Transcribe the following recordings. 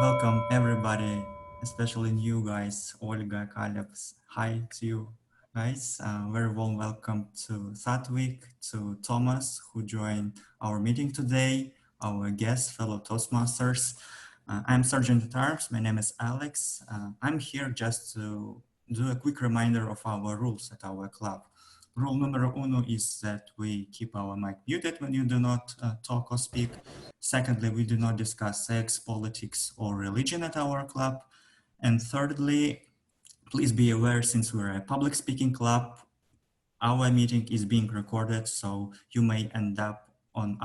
Welcome everybody, especially new guys, Olga, Kalebs. Hi to you guys. Very warm welcome to Satwik, to Thomas, who joined our meeting today, our guest, fellow Toastmasters. I'm Sergeant at Arms. My name is Alex. I'm here just to do a quick reminder of our rules at our club. Rule numero uno is that we keep our mic muted when you do not talk or speak. Secondly, we do not discuss sex, politics, or religion at our club. And thirdly, please be aware, since we're a public speaking club, our meeting is being recorded, so you may end up on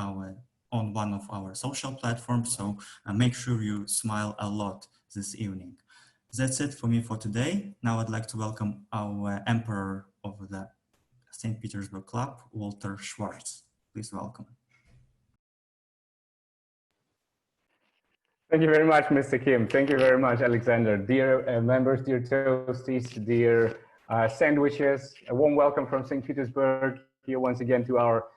one of our social platforms. So make sure you smile a lot this evening. That's it for me for today. Now I'd like to welcome our emperor of the St. Petersburg Club, Walter Schwartz. Please welcome. Thank you very much, Mr. Kim. Thank you very much, Alexander. Dear members, dear Toasties, dear sandwiches, a warm welcome from St. Petersburg here once again to our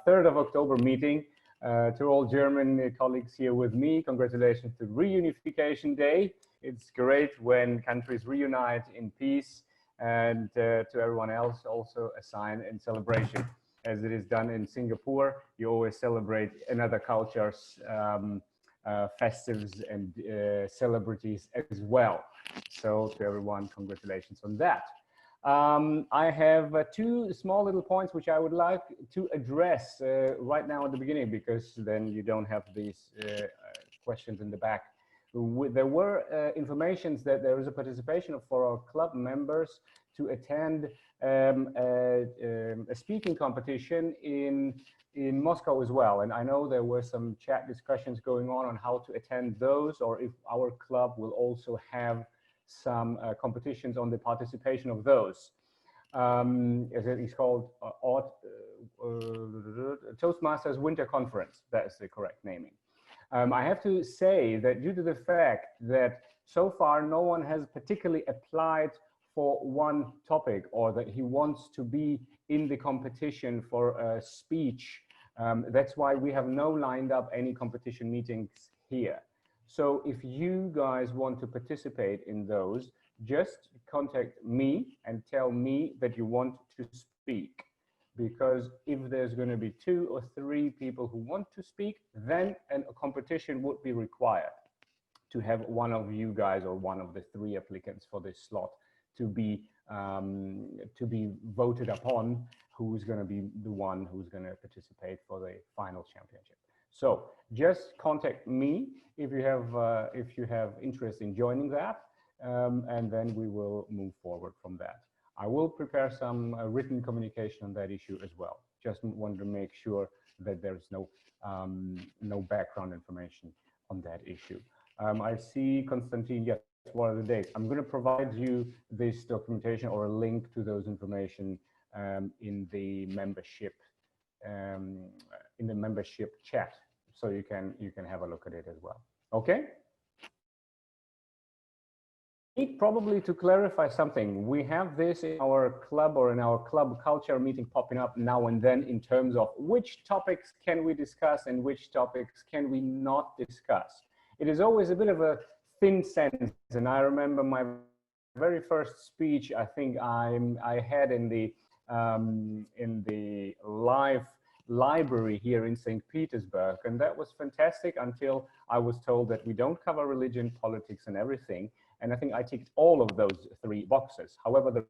3rd of October meeting. To all German colleagues here with me, congratulations to Reunification Day. It's great when countries reunite in peace, and to everyone else also a sign and celebration. As it is done in Singapore, you always celebrate another culture's festives and celebrities as well. So to everyone, congratulations on that. I have two small little points which I would like to address right now at the beginning, because then you don't have these questions in the back. There were informations that there is a participation for our club members to attend a speaking competition in Moscow as well. And I know there were some chat discussions going on how to attend those, or if our club will also have some competitions on the participation of those. It's called Toastmasters Winter Conference. That's the correct naming. I have to say that due to the fact that so far no one has particularly applied for one topic, or that he wants to be in the competition for a speech, that's why we have no lined up any competition meetings here. So if you guys want to participate in those, just contact me and tell me that you want to speak. Because if there's going to be 2 or 3 people who want to speak, then a competition would be required to have one of you guys or one of the 3 applicants for this slot to be voted upon, who's going to be the one who's going to participate for the final championship. So just contact me if you have interest in joining that, and then we will move forward from that. I will prepare some written communication on that issue as well. Just want to make sure that there's no background information on that issue. I see Konstantin. Yes, what are the dates? I'm going to provide you this documentation or a link to those information in the membership chat, so you can have a look at it as well. Okay. Probably to clarify something, we have this in our club or in our club culture meeting popping up now and then in terms of which topics can we discuss and which topics can we not discuss. It is always a bit of a thin sentence, and I remember my very first speech I think I had in the live library here in St. Petersburg, and that was fantastic until I was told that we don't cover religion, politics, and everything. And I think I ticked all of those 3 boxes. However, the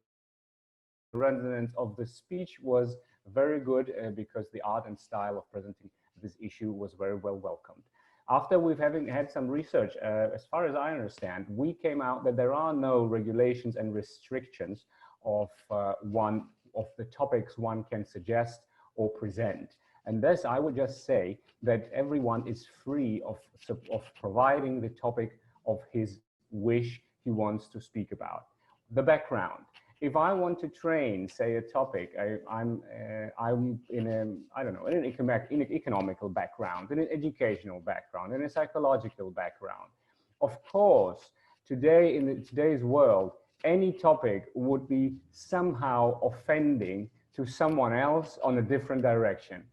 resonance of the speech was very good because the art and style of presenting this issue was very well welcomed. After we've had some research, as far as I understand, we came out that there are no regulations and restrictions of one of the topics one can suggest or present. And thus, I would just say that everyone is free of providing the topic of his wish he wants to speak about. The background. If I want to train, say, a topic, I'm in an economical background, in an educational background, in a psychological background. Of course, today in today's world, any topic would be somehow offending to someone else on a different direction.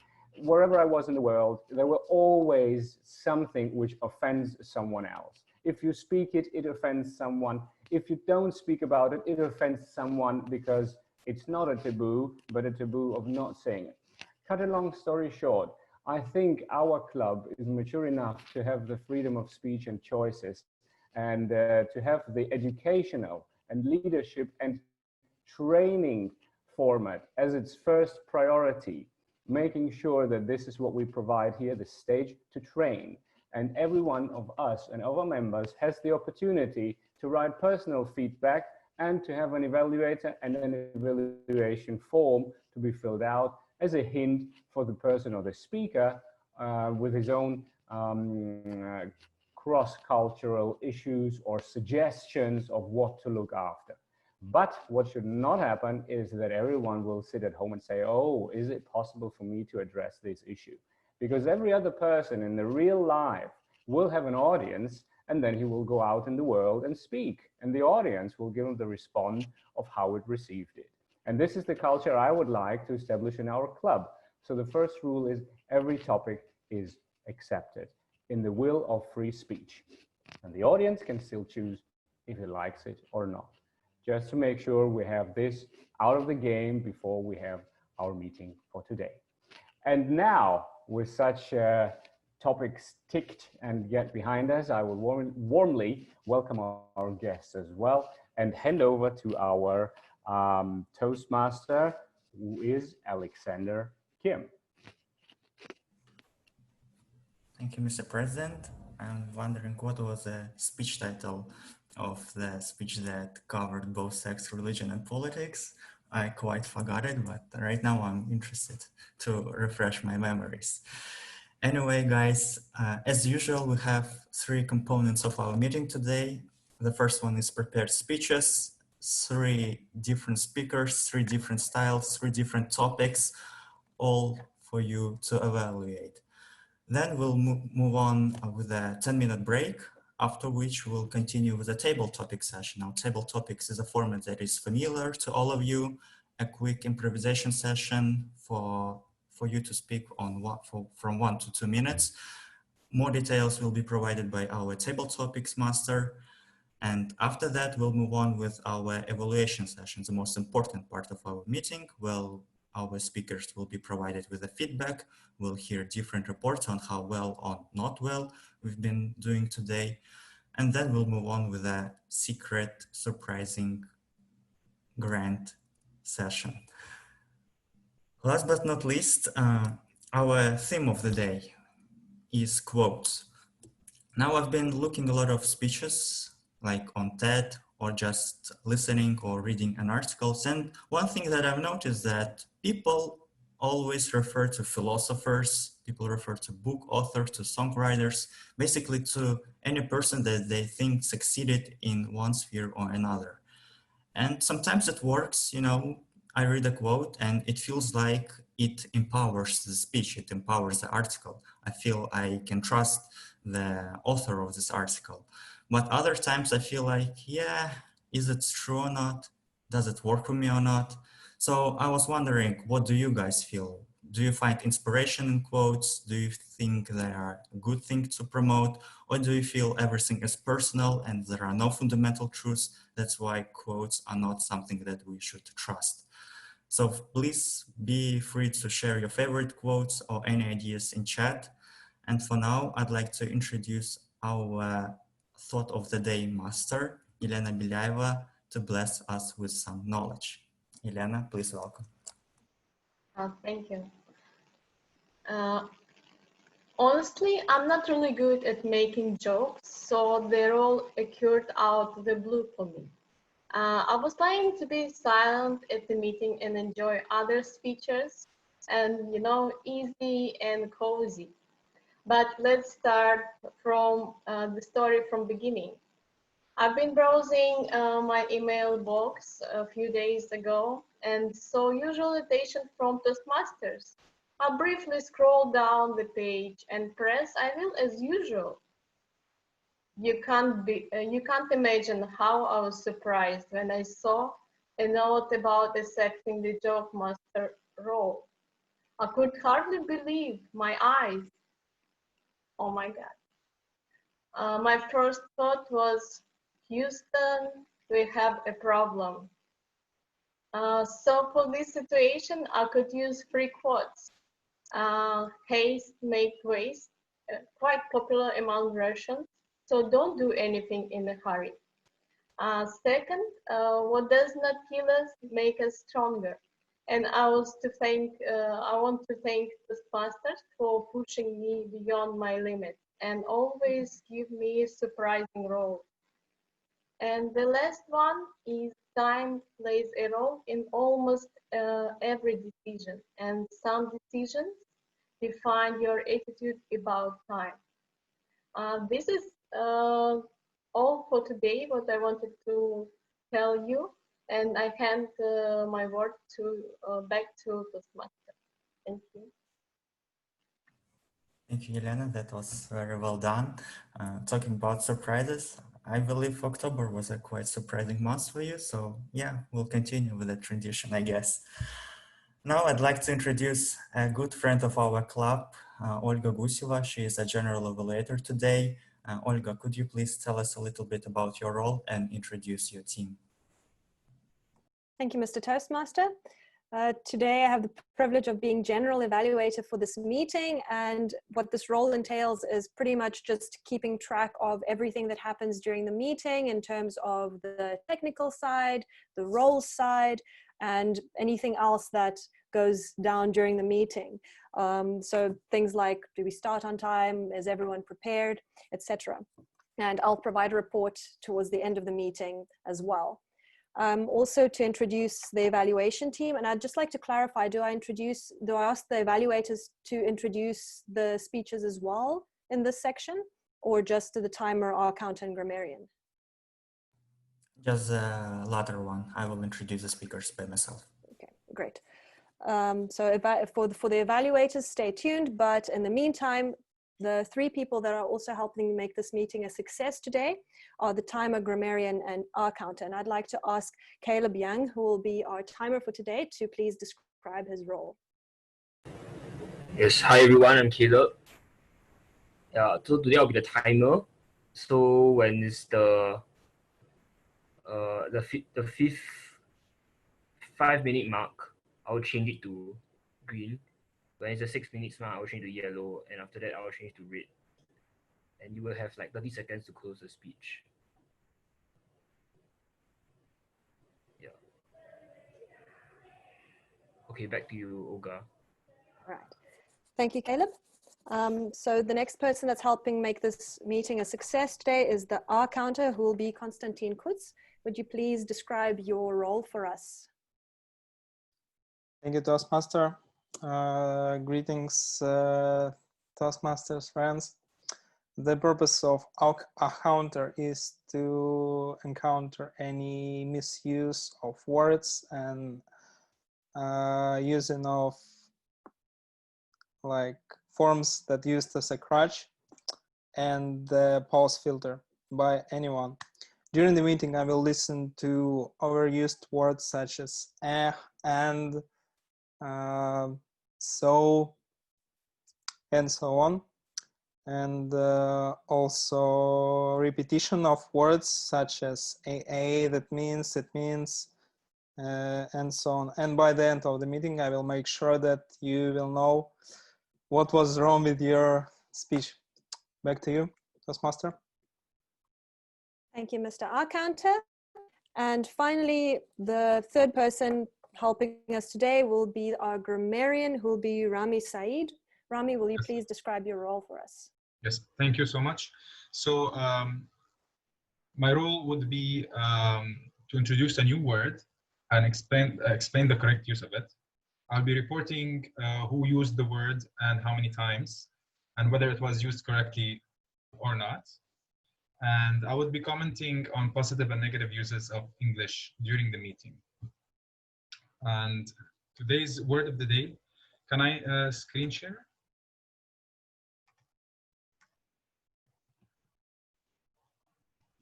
Wherever I was in the world, there were always something which offends someone else. If you speak it, it offends someone. If you don't speak about it, it offends someone because it's not a taboo, but a taboo of not saying it. Cut a long story short, I think our club is mature enough to have the freedom of speech and choices, and to have the educational and leadership and training format as its first priority, making sure that this is what we provide here, the stage to train. And every one of us and our members has the opportunity to write personal feedback and to have an evaluator and an evaluation form to be filled out as a hint for the person or the speaker with his own cross-cultural issues or suggestions of what to look after. But what should not happen is that everyone will sit at home and say, oh, is it possible for me to address this issue? Because every other person in the real life will have an audience, and then he will go out in the world and speak, and the audience will give him the response of how it received it. And this is the culture I would like to establish in our club. So the first rule is every topic is accepted in the will of free speech. And the audience can still choose if he likes it or not. Just to make sure we have this out of the game before we have our meeting for today. And now, with such topics ticked and get behind us, I will warmly welcome our guests as well and hand over to our Toastmaster, who is Alexander Kim. Thank you, Mr. President. I'm wondering what was the speech title of the speech that covered both sex, religion, and politics. I quite forgot it, but right now I'm interested to refresh my memories. Anyway, guys, as usual, we have three components of our meeting today. The first one is prepared speeches, three different speakers, three different styles, three different topics, all for you to evaluate. Then we'll move on with a 10-minute break, after which we'll continue with a table topic session. Now, table topics is a format that is familiar to all of you, a quick improvisation session for you to speak on from 1 to 2 minutes. More details will be provided by our table topics master. And after that, we'll move on with our evaluation session, the most important part of our meeting. Well, our speakers will be provided with a feedback. We'll hear different reports on how well or not well we've been doing today. And then we'll move on with a secret, surprising grant session. Last but not least, our theme of the day is quotes. Now I've been looking a lot of speeches like on TED or just listening or reading an articles. And one thing that I've noticed that people always refer to philosophers, people refer to book authors, to songwriters, basically to any person that they think succeeded in one sphere or another. And sometimes it works, you know, I read a quote and it feels like it empowers the speech, it empowers the article. I feel I can trust the author of this article. But other times I feel like, yeah, is it true or not? Does it work for me or not? So I was wondering, what do you guys feel? Do you find inspiration in quotes? Do you think they are a good thing to promote? Or do you feel everything is personal and there are no fundamental truths? That's why quotes are not something that we should trust. So please be free to share your favorite quotes or any ideas in chat. And for now, I'd like to introduce our thought of the day master, Elena Belaeva, to bless us with some knowledge. Elena, please welcome. Thank you. Honestly, I'm not really good at making jokes, so they're all occurred out of the blue for me. I was trying to be silent at the meeting and enjoy other speeches and, you know, easy and cozy. But let's start from the story from beginning. I've been browsing my email box a few days ago and saw usual invitation from Toastmasters. I briefly scroll down the page and press I will as usual. You can't imagine how I was surprised when I saw a note about accepting the joke master role. I could hardly believe my eyes. Oh my God. My first thought was, Houston, we have a problem. So for this situation, I could use three quotes. Haste make waste, quite popular among Russians. So don't do anything in a hurry. Second, what does not kill us make us stronger. And I want to thank the Toastmasters for pushing me beyond my limits and always give me surprising roles. And the last one is time plays a role in almost every decision, and some decisions define your attitude about time. This is all for today, what I wanted to tell you, and I hand my word to back to Toastmaster. Thank you. Thank you, Elena. That was very well done. Talking about surprises, I believe October was a quite surprising month for you. So yeah, we'll continue with the tradition, I guess. Now I'd like to introduce a good friend of our club, Olga Guseva. She is a general evaluator today. Olga, could you please tell us a little bit about your role and introduce your team? Thank you, Mr. Toastmaster. Today I have the privilege of being general evaluator for this meeting, and what this role entails is pretty much just keeping track of everything that happens during the meeting in terms of the technical side, the role side, and anything else that goes down during the meeting. So things like, do we start on time? Is everyone prepared? Etc. And I'll provide a report towards the end of the meeting as well. Also to introduce the evaluation team, and I'd just like to clarify, do I ask the evaluators to introduce the speeches as well in this section, or just to the timer, our counter, and grammarian? Just the latter one. I will introduce the speakers by myself. Okay, great. So for the evaluators, stay tuned, but in the meantime, the three people that are also helping make this meeting a success today are the timer, grammarian, and our counter. And I'd like to ask Caleb Young, who will be our timer for today, to please describe his role. Yes, hi everyone, I'm Caleb. So today I'll be the timer. So when it's the fifth 5-minute mark, I'll change it to green. When it's the 6 minutes mark, I'll change to yellow, and after that I'll change to red. And you will have like 30 seconds to close the speech. Yeah. Okay, back to you, Olga. All right. Thank you, Caleb. So the next person that's helping make this meeting a success today is the R counter, who will be Konstantin Kutz. Would you please describe your role for us? Thank you, Toastmaster. Greetings, Toastmasters friends. The purpose of a counter is to encounter any misuse of words and using of like forms that used as a crutch and the pause filter by anyone. During the meeting, I will listen to overused words such as and, so, and so on. And also repetition of words such as that means, it means, and so on. And by the end of the meeting, I will make sure that you will know what was wrong with your speech. Back to you, Toastmaster. Thank you, Mr. R counter. And finally, the third person helping us today will be our grammarian, who will be Rami Saeed. Rami, will you please describe your role for us? Yes, thank you so much. So my role would be to introduce a new word and explain the correct use of it. I'll be reporting who used the word and how many times, and whether it was used correctly or not. And I would be commenting on positive and negative uses of English during the meeting. And today's word of the day, can I screen share?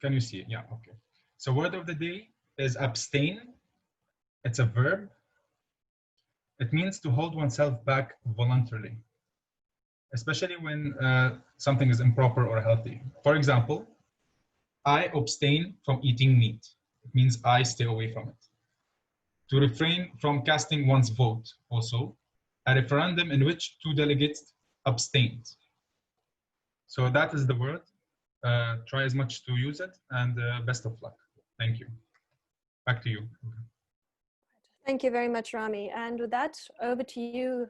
Can you see it? Yeah, okay. So word of the day is abstain. It's a verb. It means to hold oneself back voluntarily. especially when something is improper or healthy. For example, I abstain from eating meat. It means I stay away from it. To refrain from casting one's vote, also, a referendum in which 2 delegates abstained. So that is the word. Try as much to use it, and best of luck. Thank you. Back to you. Thank you very much, Rami. And with that, over to you,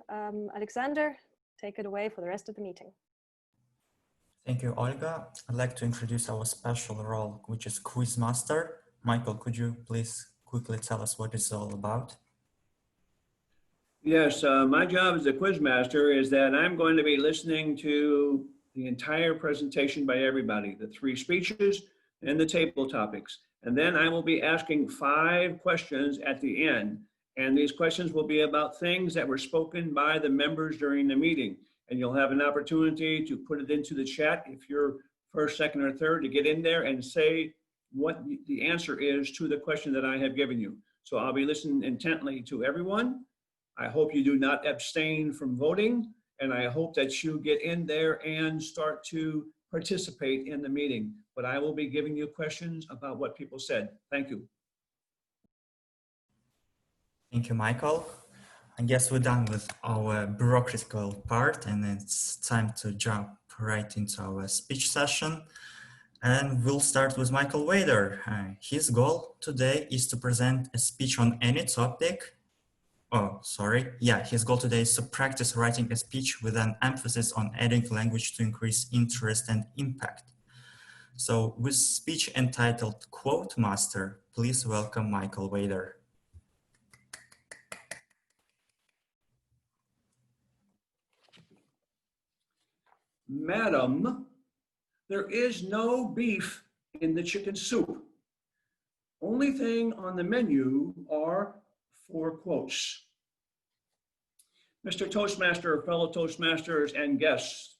Alexander. Take it away for the rest of the meeting. Thank you, Olga. I'd like to introduce our special role, which is Quiz Master. Michael, could you please quickly tell us what it's all about? Yes, my job as a quiz master is that I'm going to be listening to the entire presentation by everybody, the 3 speeches and the table topics. And then I will be asking 5 questions at the end. And these questions will be about things that were spoken by the members during the meeting. And you'll have an opportunity to put it into the chat if you're first, second, or third, to get in there and say what the answer is to the question that I have given you. So I'll be listening intently to everyone. I hope you do not abstain from voting, and I hope that you get in there and start to participate in the meeting. But I will be giving you questions about what people said. Thank you. Thank you, Michael. I guess we're done with our bureaucratical part, and it's time to jump right into our speech session. And we'll start with Michael Wader. His goal today is to present a speech on any topic. His goal today is to practice writing a speech with an emphasis on adding language to increase interest and impact. So with speech entitled Quote Master, please welcome Michael Wader. Madam, there is no beef in the chicken soup. Only thing on the menu are 4 quotes. Mr. Toastmaster, fellow Toastmasters, and guests,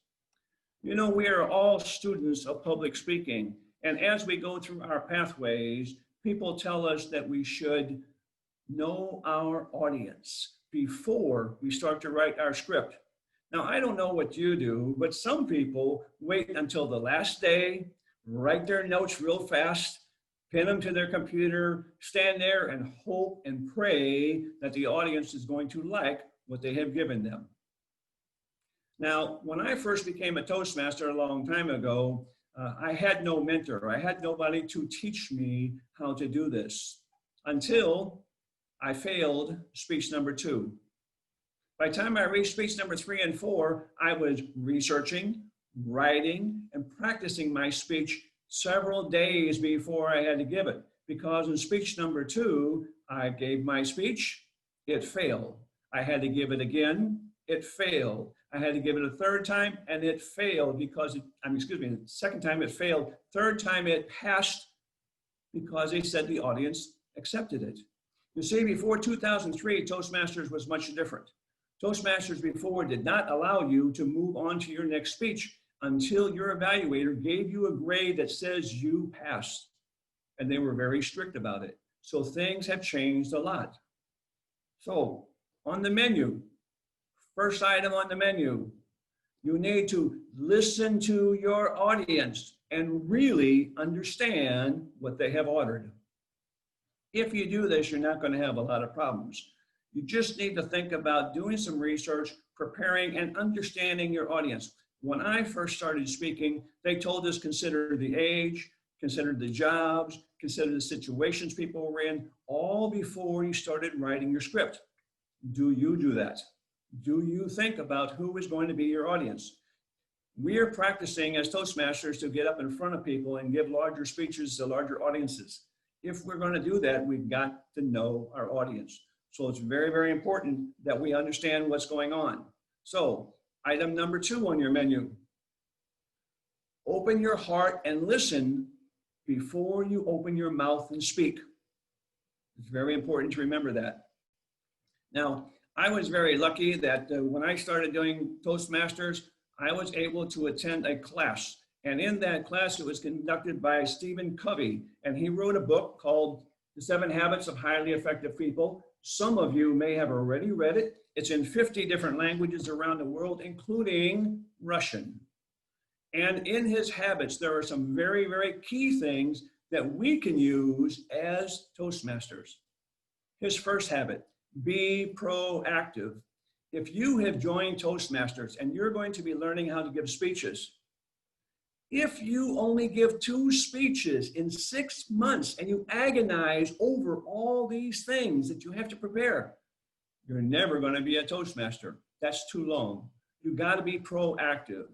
you know, we are all students of public speaking. And as we go through our pathways, people tell us that we should know our audience before we start to write our script. Now, I don't know what you do, but some people wait until the last day, write their notes real fast, pin them to their computer, stand there and hope and pray that the audience is going to like what they have given them. Now, when I first became a Toastmaster a long time ago, I had no mentor. I had nobody to teach me how to do this until I failed speech number 2. By the time I reached speech number 3 and 4, I was researching, writing, and practicing my speech several days before I had to give it. Because in speech number 2, I gave my speech, it failed. I had to give it again, it failed. I had to give it a 3rd time, and it failed because the second time it failed. 3rd time it passed because they said the audience accepted it. You see, before 2003, Toastmasters was much different. Toastmasters before did not allow you to move on to your next speech until your evaluator gave you a grade that says you passed. And they were very strict about it. So things have changed a lot. So on the menu, first item on the menu, you need to listen to your audience and really understand what they have ordered. If you do this, you're not going to have a lot of problems. You just need to think about doing some research, preparing, and understanding your audience. When I first started speaking, they told us consider the age, consider the jobs, consider the situations people were in, all before you started writing your script. Do you do that? Do you think about who is going to be your audience? We are practicing as Toastmasters to get up in front of people and give larger speeches to larger audiences. If we're going to do that, we've got to know our audience. So it's very, very important that we understand what's going on. So item number 2 on your menu, open your heart and listen before you open your mouth and speak. It's very important to remember that. Now, I was very lucky that when I started doing Toastmasters, I was able to attend a class. And in that class, it was conducted by Stephen Covey. And he wrote a book called The 7 Habits of Highly Effective People. Some of you may have already read it. It's in 50 different languages around the world, including Russian. And in his habits, there are some very, very key things that we can use as Toastmasters. His first habit, be proactive. If you have joined Toastmasters and you're going to be learning how to give speeches, if you only give 2 speeches in 6 months and you agonize over all these things that you have to prepare, you're never going to be a Toastmaster. That's too long. You got to be proactive.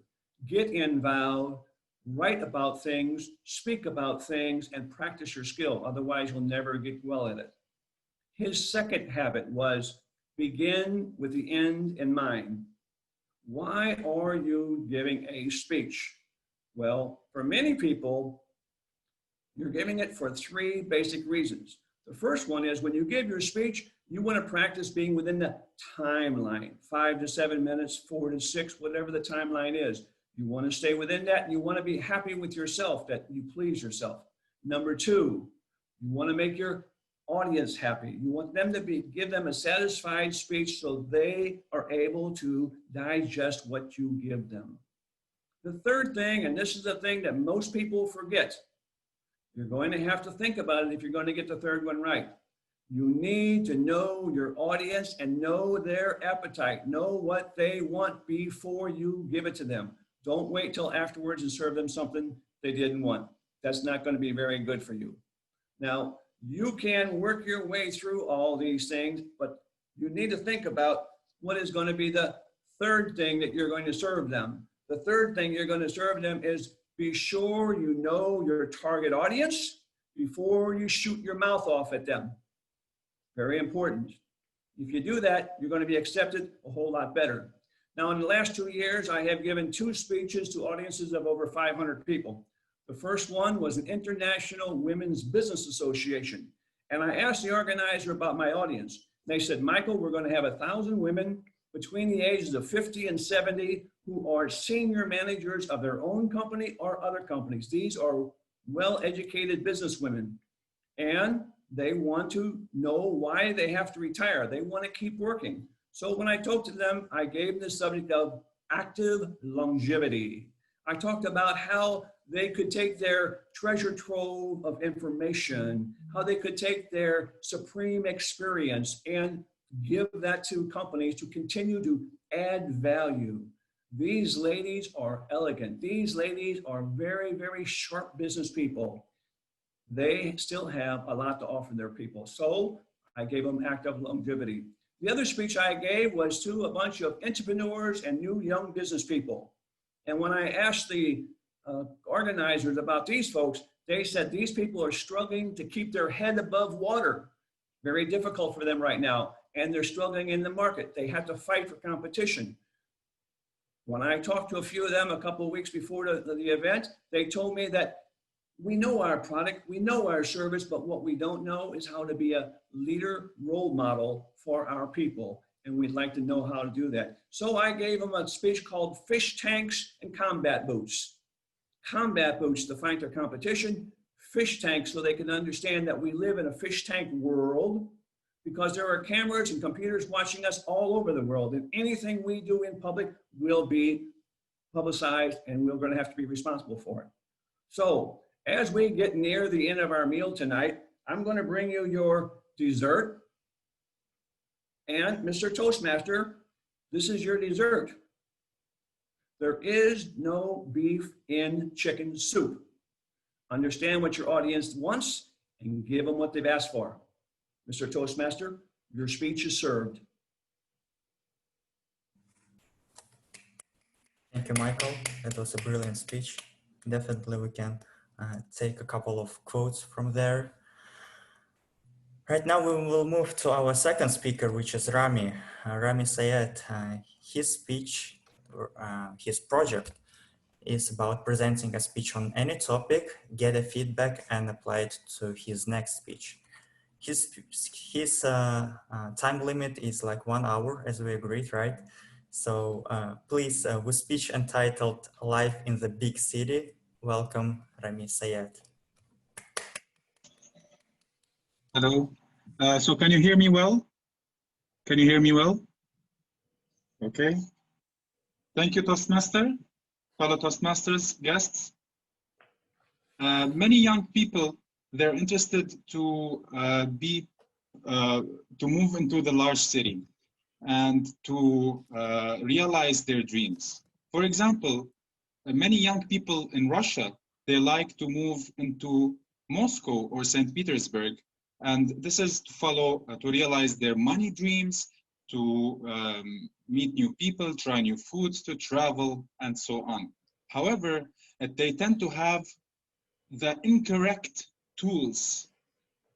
Get involved, write about things, speak about things, and practice your skill. Otherwise, you'll never get well at it. His second habit was begin with the end in mind. Why are you giving a speech? Well, for many people, you're giving it for 3 basic reasons. The first one is when you give your speech, you want to practice being within the timeline, 5 to 7 minutes, 4 to 6, whatever the timeline is. You want to stay within that, and you want to be happy with yourself, that you please yourself. Number 2, you want to make your audience happy. You want them to give them a satisfied speech so they are able to digest what you give them. The third thing, and this is the thing that most people forget, you're going to have to think about it if you're going to get the third one right. You need to know your audience and know their appetite. Know what they want before you give it to them. Don't wait till afterwards and serve them something they didn't want. That's not going to be very good for you. Now, you can work your way through all these things, but you need to think about what is going to be the third thing that you're going to serve them. The third thing you're going to serve them is be sure you know your target audience before you shoot your mouth off at them. Very important. If you do that, you're going to be accepted a whole lot better. Now, in the last 2 years, I have given 2 speeches to audiences of over 500 people. The first one was an International Women's Business Association. And I asked the organizer about my audience. They said, Michael, we're going to have 1,000 women between the ages of 50 and 70 who are senior managers of their own company or other companies. These are well-educated businesswomen. And they want to know why they have to retire. They want to keep working. So when I talked to them, I gave them the subject of active longevity. I talked about how they could take their treasure trove of information, how they could take their supreme experience and give that to companies to continue to add value. These ladies are elegant. These ladies are very, very sharp business people. They still have a lot to offer their people. So I gave them active longevity. The other speech I gave was to a bunch of entrepreneurs and new young business people. And when I asked the organizers about these folks, they said these people are struggling to keep their head above water. Very difficult for them right now. And they're struggling in the market. They have to fight for competition. When I talked to a few of them a couple of weeks before the event, they told me that we know our product, we know our service, but what we don't know is how to be a leader role model for our people. And we'd like to know how to do that. So I gave them a speech called Fish Tanks and Combat Boots. Combat boots to fight their competition, fish tanks so they can understand that we live in a fish tank world because there are cameras and computers watching us all over the world. And anything we do in public will be publicized and we're going to have to be responsible for it. So as we get near the end of our meal tonight, I'm going to bring you your dessert. And Mr. Toastmaster, this is your dessert. There is no beef in chicken soup. Understand what your audience wants and give them what they've asked for. Mr. Toastmaster, your speech is served. Thank you, Michael. That was a brilliant speech. Definitely we can take a couple of quotes from there. Right now we will move to our second speaker, which is Rami. Rami Sayed. His speech, his project is about presenting a speech on any topic, get a feedback and apply it to his next speech. His time limit is like 1 hour as we agreed, right? So please, with speech entitled Life in the Big City, welcome Rami Sayed. Hello. So can you hear me well? Can you hear me well? Okay. Thank you, Toastmaster, fellow Toastmasters, guests. Many young people, they're interested to to move into the large city and to realize their dreams. For example, many young people in Russia, they like to move into Moscow or St. Petersburg. And this is to follow, to realize their money dreams, to meet new people, try new foods, to travel, and so on. However, they tend to have the incorrect tools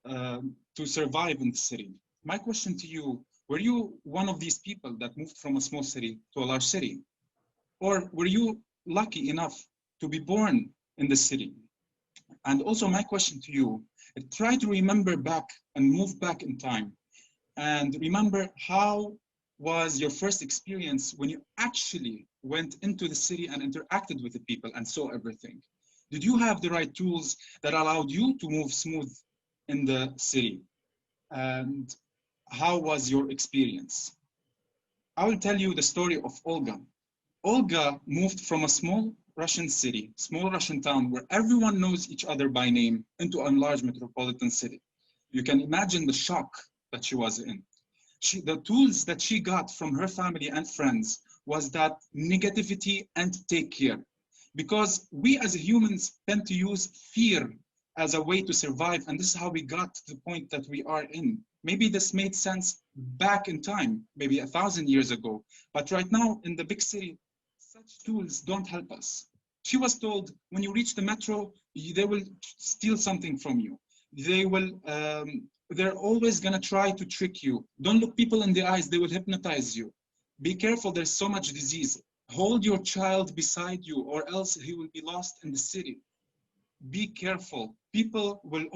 to survive in the city. My question to you, were you one of these people that moved from a small city to a large city? Or were you lucky enough to be born in the city? And also my question to you, try to remember back and move back in time and remember how was your first experience when you actually went into the city and interacted with the people and saw everything? Did you have the right tools that allowed you to move smooth in the city? And how was your experience? I will tell you the story of Olga. Olga moved from a small Russian city, small Russian town where everyone knows each other by name into a large metropolitan city. You can imagine the shock that she was in. The tools that she got from her family and friends was that negativity and take care. Because we as humans tend to use fear as a way to survive. And this is how we got to the point that we are in. Maybe this made sense back in time, maybe 1,000 years ago. But right now in the big city, such tools don't help us. She was told, when you reach the metro, they will steal something from you. They're always gonna try to trick you. Don't look people in the eyes, they will hypnotize you. Be careful, there's so much disease. Hold your child beside you or else he will be lost in the city. Be careful. People will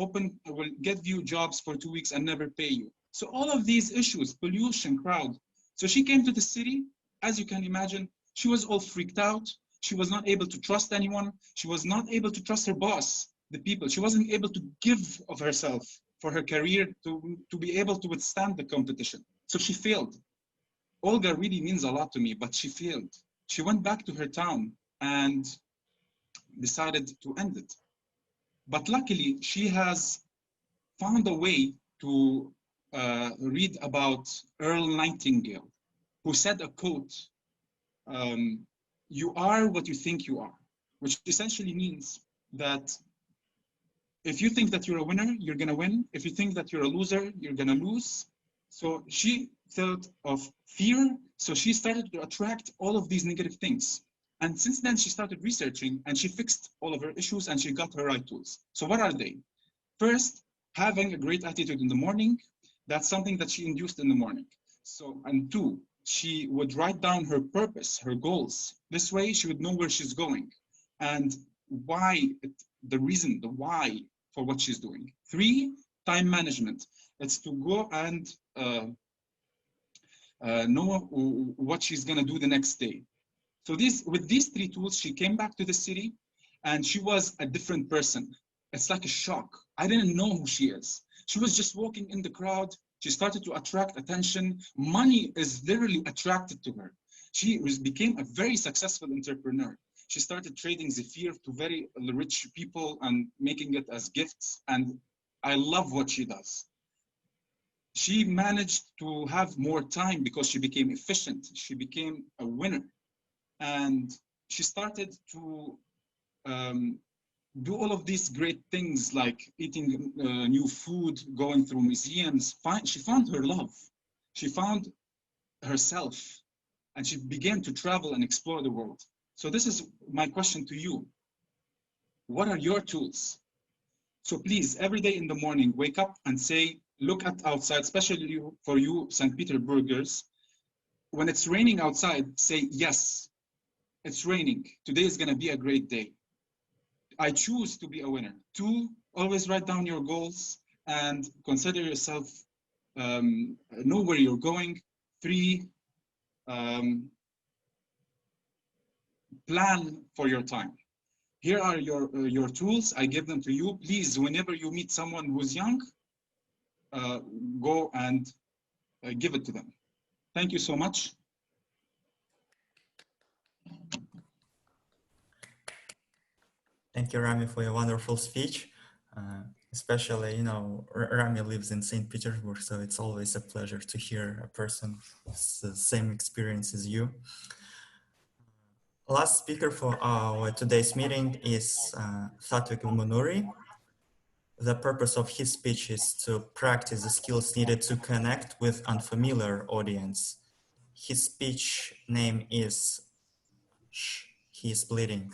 get you jobs for 2 weeks and never pay you. So all of these issues, pollution, crowd. So she came to the city, as you can imagine, she was all freaked out. She was not able to trust anyone. She was not able to trust her boss, the people. She wasn't able to give of herself for her career to be able to withstand the competition. So she failed. Olga really means a lot to me, but she failed. She went back to her town and decided to end it. But luckily, she has found a way to read about Earl Nightingale, who said a quote, you are what you think you are, which essentially means that if you think that you're a winner, you're gonna win. If you think that you're a loser, you're gonna lose. So she thought of fear, so she started to attract all of these negative things. And since then, she started researching and she fixed all of her issues and she got her right tools. So what are they? First, having a great attitude in the morning. That's something that she induced in the morning. So, and two, she would write down her purpose, her goals. This way she would know where she's going and why, the reason, the why for what she's doing. Three, time management. It's to go and know what she's gonna do the next day. So with these three tools, she came back to the city and she was a different person. It's like a shock. I didn't know who she is. She was just walking in the crowd. She started to attract attention. Money is literally attracted to her. She became a very successful entrepreneur. She started trading Zephyr to very rich people and making it as gifts. And I love what she does. She managed to have more time because she became efficient. She became a winner. And she started to do all of these great things like eating new food, going through museums. She found her love. She found herself and she began to travel and explore the world. So this is my question to you. What are your tools? So please, every day in the morning, wake up and say, look at outside, especially for you St. Petersburgers. When it's raining outside, say, yes, it's raining. Today is gonna be a great day. I choose to be a winner. Two, always write down your goals and consider yourself, know where you're going. Three, plan for your time. Here are your tools. I give them to you. Please, whenever you meet someone who's young, go and give it to them. Thank you so much. Thank you, Rami, for your wonderful speech. Especially, you know, Rami lives in St. Petersburg, so it's always a pleasure to hear a person with the same experience as you. Last speaker for our today's meeting is Satwik Munuri. The purpose of his speech is to practice the skills needed to connect with unfamiliar audience. His speech name is Shh, He is Bleeding.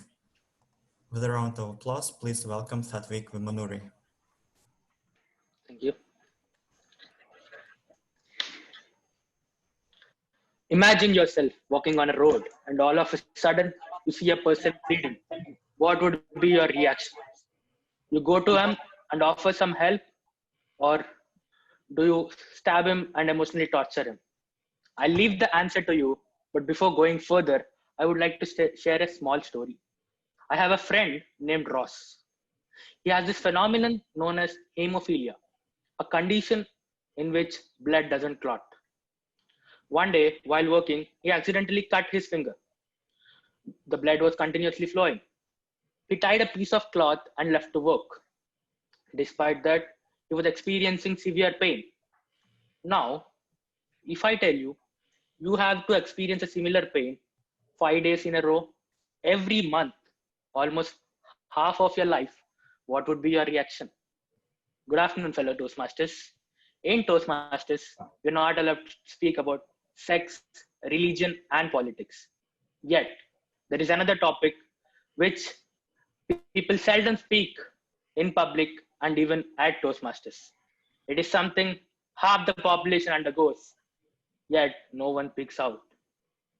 With a round of applause, please welcome Satwik Munuri. Thank you. Imagine yourself walking on a road and all of a sudden you see a person bleeding. What would be your reaction? You go to him and offer some help, or do you stab him and emotionally torture him? I'll leave the answer to you, but before going further, I would like to share a small story. I have a friend named Ross. He has this phenomenon known as hemophilia, a condition in which blood doesn't clot. One day, while working, he accidentally cut his finger. The blood was continuously flowing. He tied a piece of cloth and left to work. Despite that, he was experiencing severe pain. Now, if I tell you, you have to experience a similar pain 5 days in a row, every month, almost half of your life, what would be your reaction? Good afternoon, fellow Toastmasters. In Toastmasters, we're not allowed to speak about sex, religion, and politics. Yet, there is another topic which people seldom speak in public and even at Toastmasters. It is something half the population undergoes, yet no one picks out.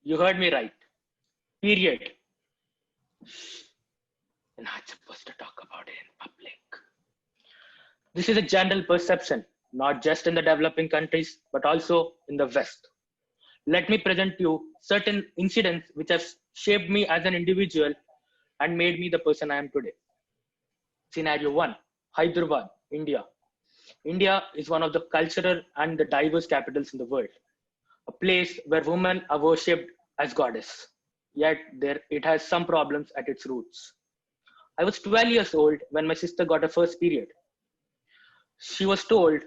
You heard me right. Period. We're not supposed to talk about it in public. This is a general perception, not just in the developing countries, but also in the West. Let me present you certain incidents which have shaped me as an individual and made me the person I am today. Scenario 1, Hyderabad, India. India is one of the cultural and the diverse capitals in the world, a place where women are worshipped as goddess. Yet it has some problems at its roots. I was 12 years old when my sister got her first period. She was told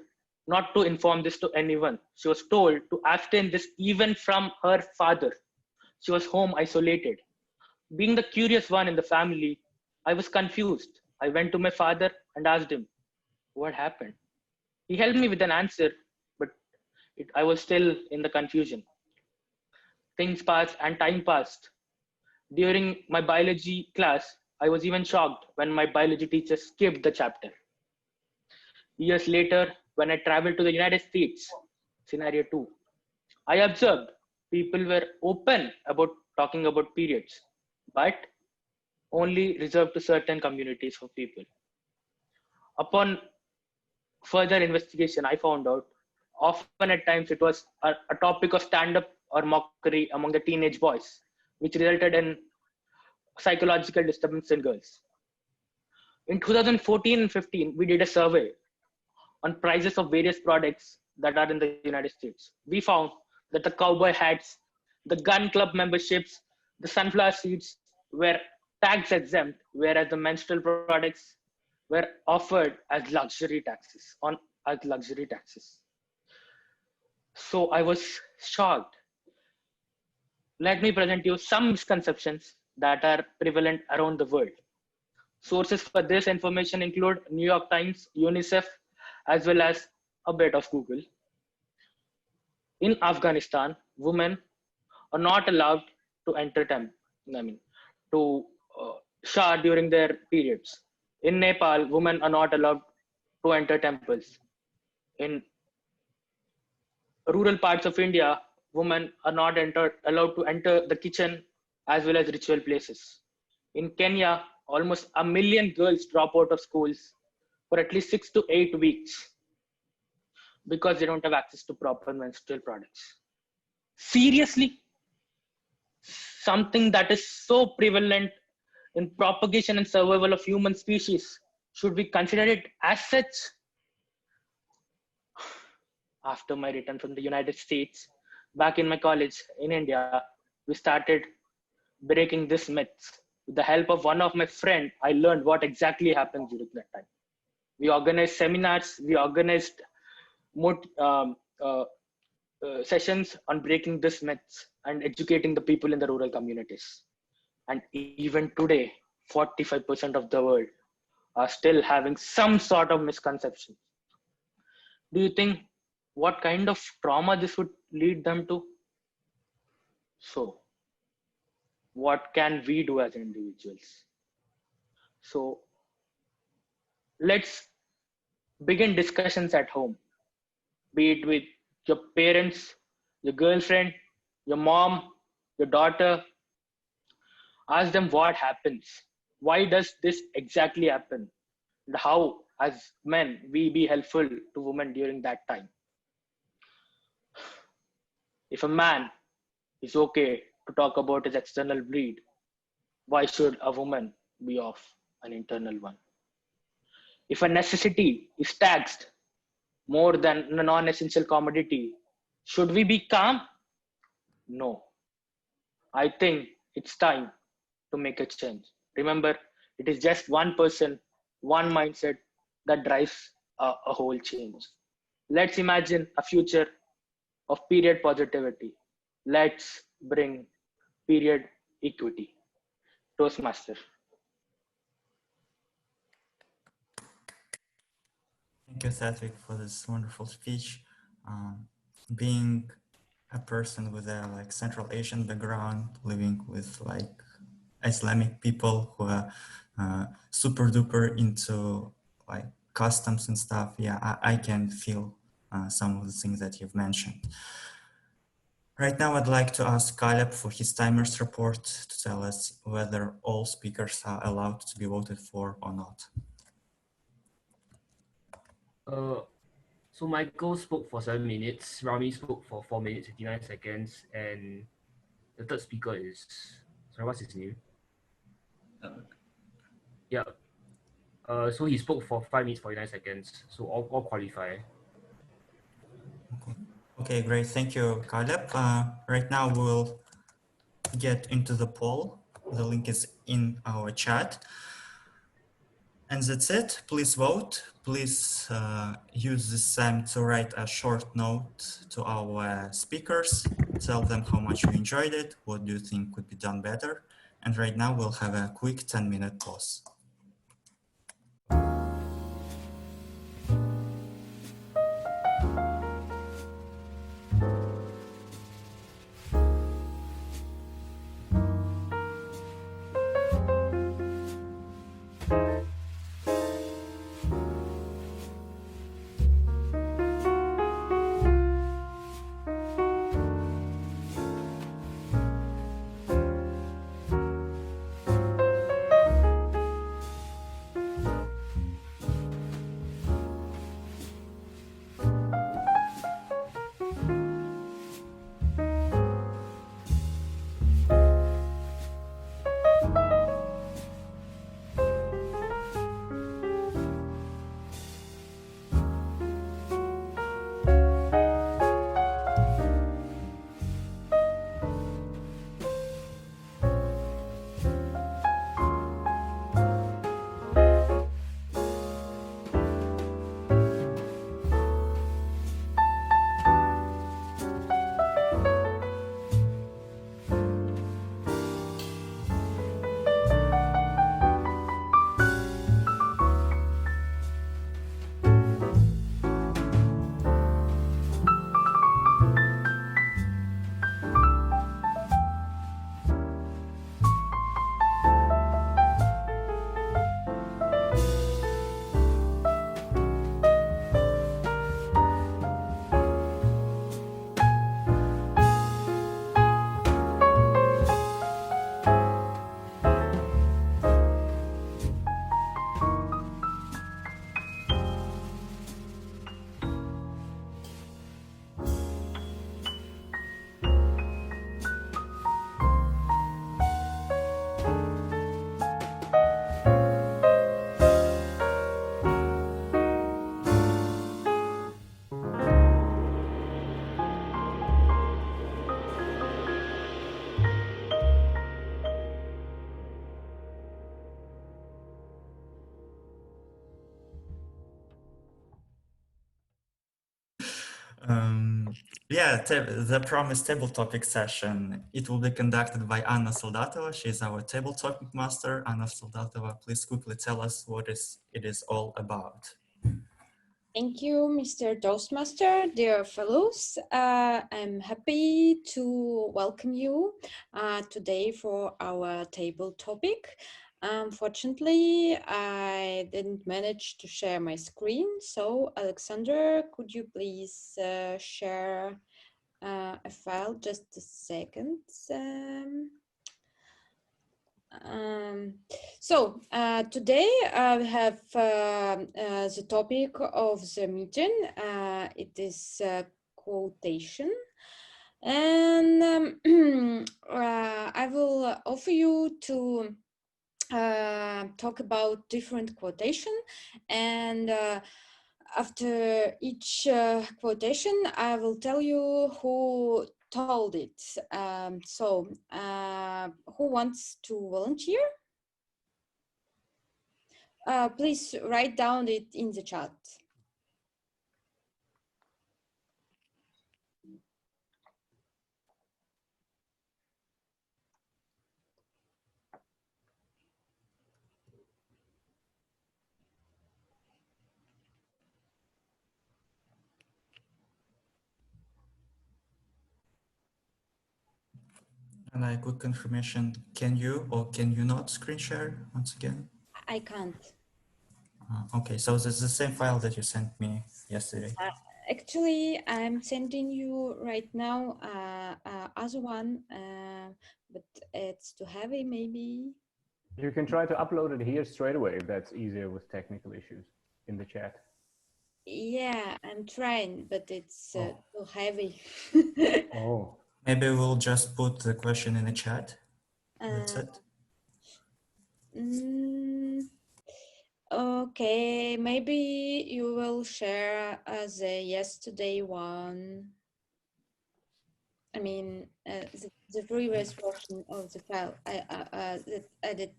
not to inform this to anyone. She was told to abstain this even from her father. She was home isolated. Being the curious one in the family, I was confused. I went to my father and asked him, what happened? He helped me with an answer, but I was still in the confusion. Things passed and time passed. During my biology class, I was even shocked when my biology teacher skipped the chapter. Years later, when I traveled to the United States, scenario 2, I observed people were open about talking about periods, but only reserved to certain communities of people. Upon further investigation, I found out often at times it was a topic of stand-up or mockery among the teenage boys, which resulted in psychological disturbance in girls. In 2014 and 15, we did a survey on prices of various products that are in the United States. We found that the cowboy hats, the gun club memberships, the sunflower seeds were tax exempt, whereas the menstrual products were offered as luxury taxes. So I was shocked. Let me present you some misconceptions that are prevalent around the world. Sources for this information include New York Times, UNICEF, as well as a bit of Google. In Afghanistan, women are not allowed to enter shower during their periods. In Nepal, women are not allowed to enter temples. In rural parts of India, women are not allowed to enter the kitchen as well as ritual places. In Kenya, almost 1 million girls drop out of schools for at least 6 to 8 weeks because they don't have access to proper menstrual products. Seriously? Something that is so prevalent in propagation and survival of human species, should we consider it as such? After my return from the United States, back in my college in India, we started breaking this myths. With the help of one of my friend, I learned what exactly happened during that time. We organized seminars, we organized sessions on breaking this myths and educating the people in the rural communities. And even today, 45% of the world are still having some sort of misconception. Do you think what kind of trauma this would lead them to? So, what can we do as individuals? So, let's begin discussions at home, be it with your parents, your girlfriend, your mom, your daughter. Ask them what happens. Why does this exactly happen? And how, as men, we be helpful to women during that time? If a man is okay to talk about his external bleed, why should a woman be off an internal one? If a necessity is taxed more than a non-essential commodity, should we be calm? No. I think it's time to make a change. Remember, it is just one person, one mindset that drives a whole change. Let's imagine a future of period positivity. Let's bring period equity. Toastmaster. Thank you, Satvik, for this wonderful speech. Being a person with a like Central Asian background, living with like Islamic people who are super duper into like customs and stuff, yeah, I can feel some of the things that you've mentioned. Right now, I'd like to ask Caleb for his timers report to tell us whether all speakers are allowed to be voted for or not. So Michael spoke for 7 minutes, Rami spoke for 4 minutes, 59 seconds, and the third speaker is, sorry, what's his name? Yeah. So he spoke for 5 minutes, 49 seconds. So all qualify. Okay, great. Thank you, Caleb. Right now we'll get into the poll. The link is in our chat. And that's it. Please vote. Please use this time to write a short note to our speakers. Tell them how much you enjoyed it. What do you think could be done better? And right now we'll have a quick 10-minute pause. Yeah, the promised table topic session. It will be conducted by Anna Soldatova. She's our table topic master. Anna Soldatova, please quickly tell us what it is all about. Thank you, Mr. Toastmaster, dear fellows. I'm happy to welcome you today for our table topic. Unfortunately, I didn't manage to share my screen. So, Alexander, could you please share a file? Just a second. Today we have the topic of the meeting. It is quotation, and I will offer you to talk about different quotation, and after each quotation, I will tell you who told it. Who wants to volunteer? Please write down it in the chat. And a quick confirmation, can you or can you not screen share once again? I can't. Okay, so this is the same file that you sent me yesterday. Actually, I'm sending you right now other one, but it's too heavy maybe. You can try to upload it here straight away if that's easier with technical issues in the chat. Yeah, I'm trying, but it's too heavy. Oh. Maybe we'll just put the question in the chat. That's it. Okay, maybe you will share the yesterday one. I mean, the previous version of the file that I did.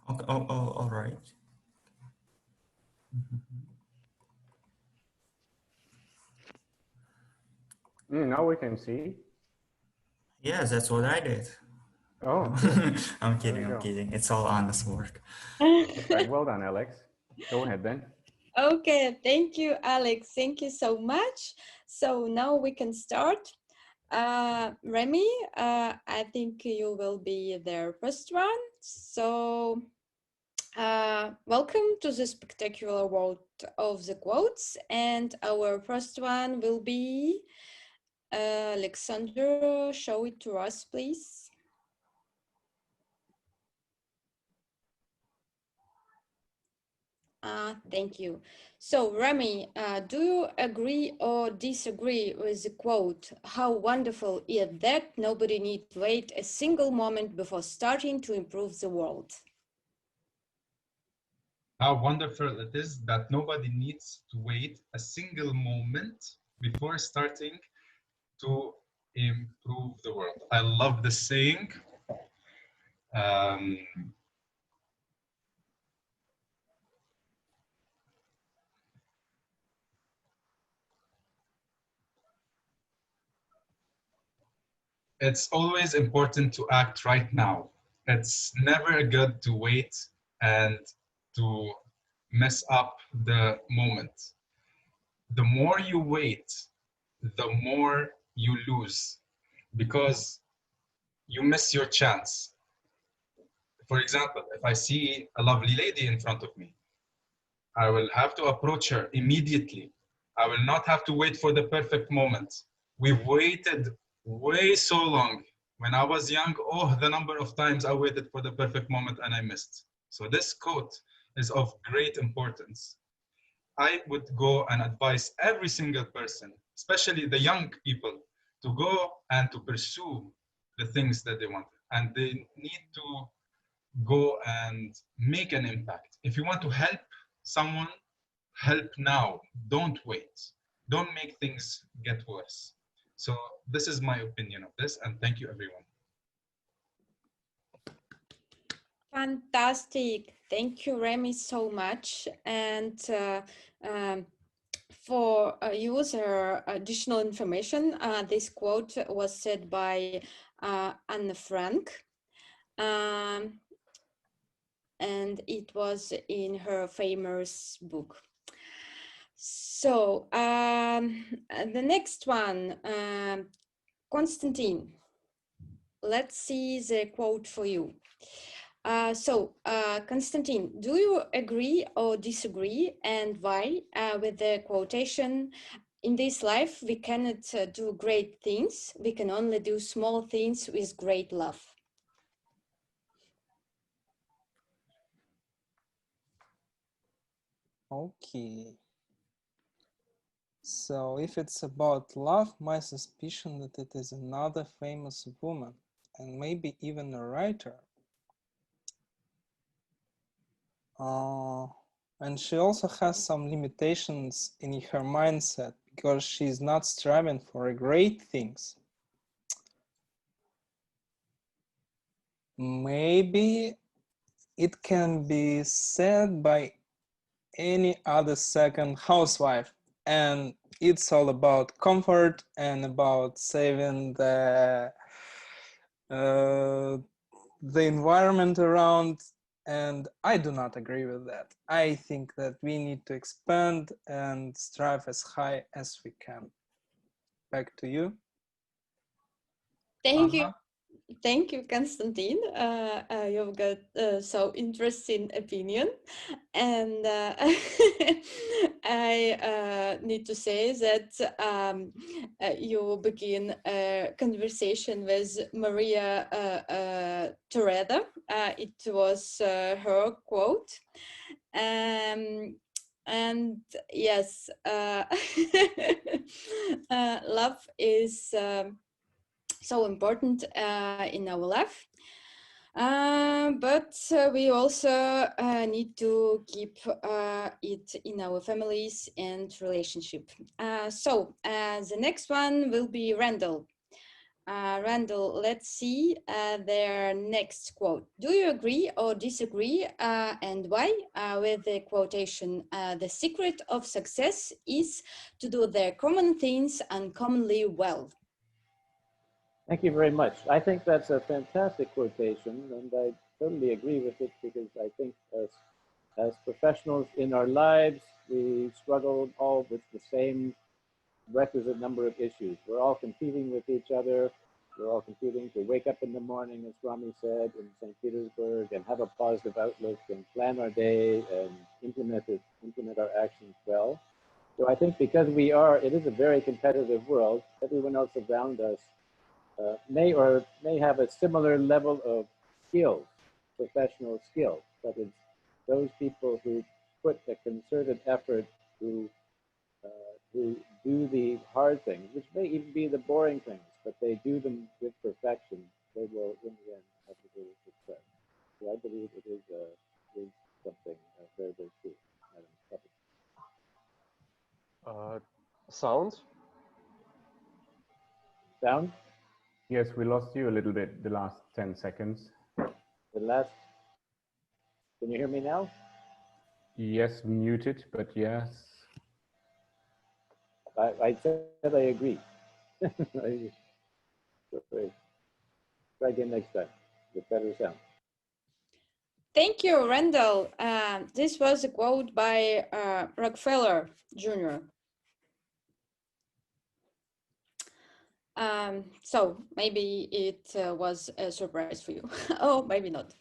Okay. All right. Now we can see. Yeah, that's what I did. Oh, cool. I'm kidding. It's all honest work. Perfect. Well done, Alex. Go ahead then. Okay, thank you, Alex. Thank you so much. So now we can start. Remy, I think you will be their first one. So welcome to the spectacular world of the quotes. And our first one will be Alexander. Show it to us, please. Thank you. So, Remy, do you agree or disagree with the quote, "How wonderful is that nobody need to wait a single moment before starting to improve the world"? How wonderful it is that nobody needs to wait a single moment before starting to improve the world. I love this saying. It's always important to act right now. It's never good to wait and to mess up the moment. The more you wait, the more you lose because you miss your chance. For example, if I see a lovely lady in front of me, I will have to approach her immediately. I will not have to wait for the perfect moment. We've waited way so long. When I was young, oh, the number of times I waited for the perfect moment and I missed. So this quote is of great importance. I would go and advise every single person, especially the young people, to go and to pursue the things that they want. And they need to go and make an impact. If you want to help someone, help now. Don't wait. Don't make things get worse. So this is my opinion of this, and thank you, everyone. Fantastic. Thank you, Remy, so much. And for user additional information, this quote was said by Anne Frank, and it was in her famous book. So the next one, Konstantin, let's see the quote for you. Konstantin, do you agree or disagree, and why, with the quotation, "In this life, we cannot do great things. We can only do small things with great love"? Okay. So if it's about love, my suspicion that it is another famous woman, and maybe even a writer. And she also has some limitations in her mindset because she's not striving for great things. Maybe it can be said by any other second housewife, and it's all about comfort and about saving the environment around, and I do not agree with that. I think that we need to expand and strive as high as we can. Back to you. Thank you. Thank you, Konstantin. You've got so interesting opinion, and I need to say that you begin a conversation with Maria Teresa. It was her quote, and yes, love is so important in our life, but we also need to keep it in our families and relationship. The next one will be Randall. Randall, let's see their next quote. Do you agree or disagree, and why, with the quotation, "The secret of success is to do the common things uncommonly well"? Thank you very much. I think that's a fantastic quotation, and I totally agree with it, because I think as professionals in our lives, we struggle all with the same requisite number of issues. We're all competing with each other. We're all competing to wake up in the morning, as Rami said, in St. Petersburg, and have a positive outlook and plan our day and implement our actions well. So I think because it is a very competitive world, everyone else around us may have a similar level of skills, professional skills, but it's those people who put a concerted effort to do the hard things, which may even be the boring things, but they do them with perfection. They will, in the end, have the greatest success. So I believe it is something very, very true. Sound? Sound? Yes, we lost you a little bit the last 10 seconds. Can you hear me now? Yes, muted, but yes. I said I agree. Try again next time with better sound. Thank you, Randall. This was a quote by Rockefeller Jr. So maybe it was a surprise for you. Oh, maybe not.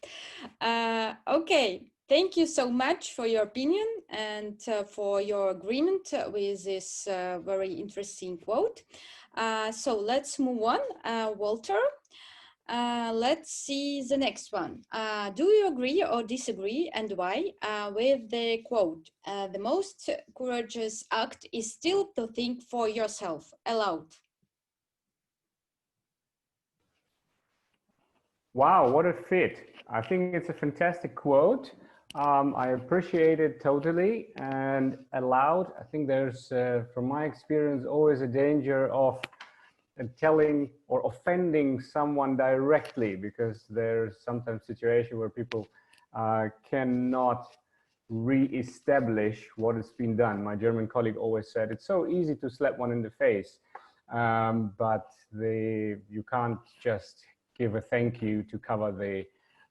Okay, thank you so much for your opinion and for your agreement with this very interesting quote. So let's move on. Walter, let's see the next one. Do you agree or disagree, and why, with the quote, "The most courageous act is still to think for yourself," aloud? Wow, what a fit. I think it's a fantastic quote. I appreciate it totally. And aloud, I think there's, from my experience, always a danger of telling or offending someone directly, because there's sometimes situation where people cannot re-establish what has been done. My German colleague always said, it's so easy to slap one in the face, but you can't just give a thank you to cover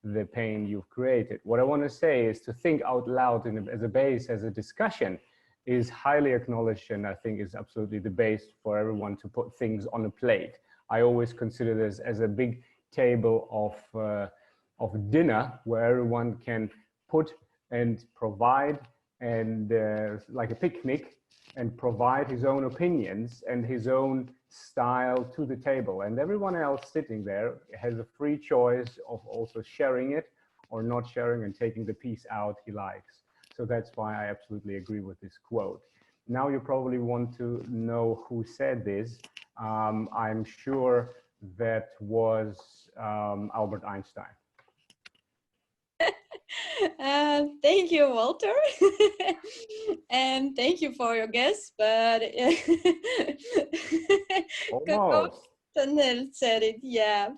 the pain you've created. What I want to say is to think out loud as a base, as a discussion, is highly acknowledged, and I think is absolutely the base for everyone to put things on a plate. I always consider this as a big table of dinner where everyone can put and provide, and like a picnic, and provide his own opinions and his own style to the table. And everyone else sitting there has a free choice of also sharing it or not sharing and taking the piece out he likes. So that's why I absolutely agree with this quote. Now you probably want to know who said this. I'm sure that was Albert Einstein. Thank you, Walter. And thank you for your guess, but Almost. Daniel said it. Yeah.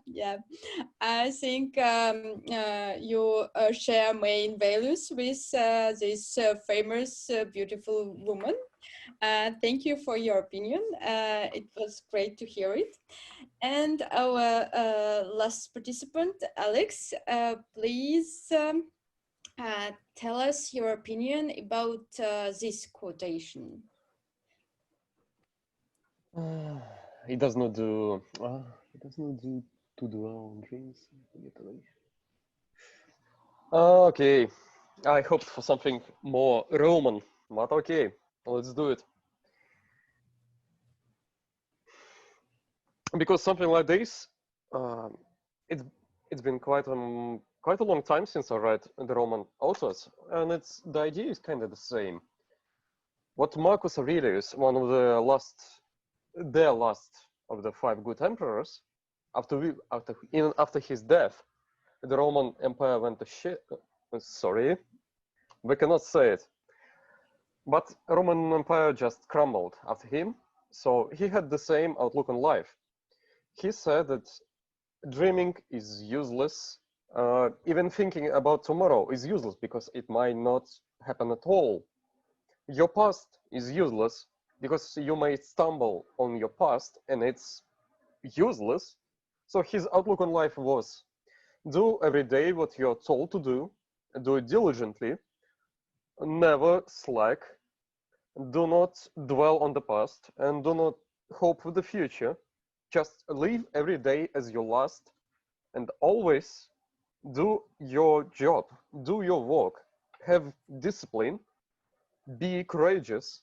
I think you share main values with this famous, beautiful woman. Thank you for your opinion. It was great to hear it. And our last participant, Alex, please tell us your opinion about this quotation. It does not do. It does not do to dwell on dreams. Okay, I hoped for something more Roman, but okay, let's do it. Because something like this, it's been quite a long time since I read the Roman authors, and the idea is kind of the same. What Marcus Aurelius, one of the last of the 5 good emperors, after his death, the Roman Empire went to shit. Sorry, we cannot say it. But Roman Empire just crumbled after him, so he had the same outlook on life. He said that dreaming is useless. Even thinking about tomorrow is useless because it might not happen at all. Your past is useless because you may stumble on your past and it's useless. So his outlook on life was, do every day what you're told to do it diligently, never slack, do not dwell on the past, and do not hope for the future. Just live every day as your last, and always do your job, do your work, have discipline, be courageous,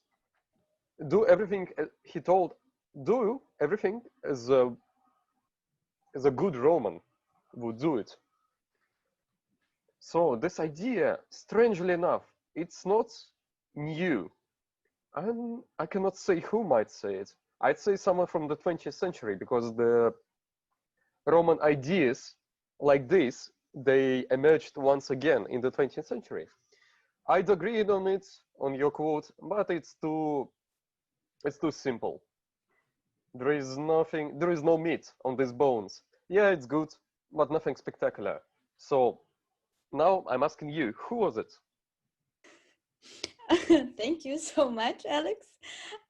do everything. He told, do everything as a good Roman would do it. So this idea, strangely enough, it's not new. I cannot say who might say it. I'd say someone from the 20th century, because the Roman ideas like this, they emerged once again in the 20th century. I'd agree on it, on your quote, but it's too simple. There is no meat on these bones. Yeah, it's good, but nothing spectacular. So now I'm asking you, who was it? Thank you so much, Alex.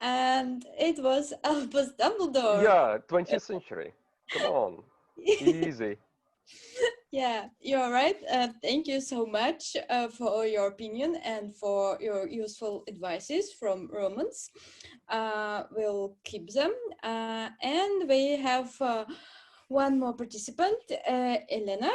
And it was Albus Dumbledore. Yeah, 20th century. Come on, easy. Yeah, you're right. Thank you so much for your opinion and for your useful advices from Romans. We'll keep them. And we have one more participant, Elena.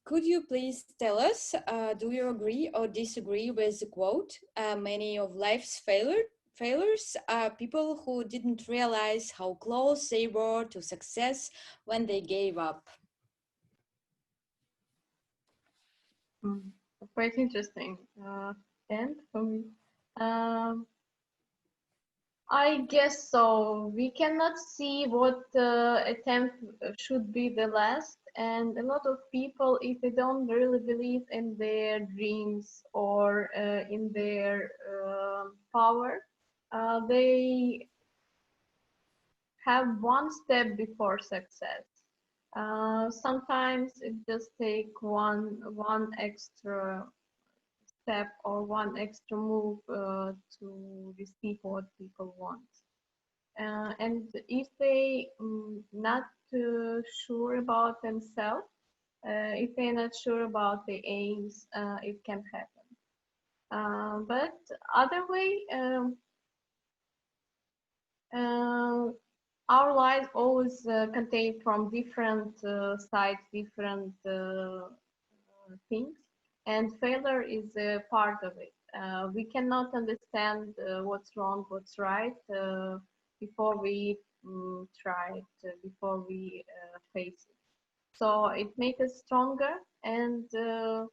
Could you please tell us, do you agree or disagree with the quote? Many of life's failures are people who didn't realize how close they were to success when they gave up. Quite interesting. And for me, I guess so. We cannot see what attempt should be the last, and a lot of people, if they don't really believe in their dreams or in their power, they have one step before success. Sometimes it just takes one extra step or one extra move to receive what people want. And if they not sure about themselves, if they're not sure about their aims, it can happen. But other way, our lives always contain from different sides, different things, and failure is a part of it. We cannot understand what's wrong, what's right before we try it, before we face it. So it makes us stronger, and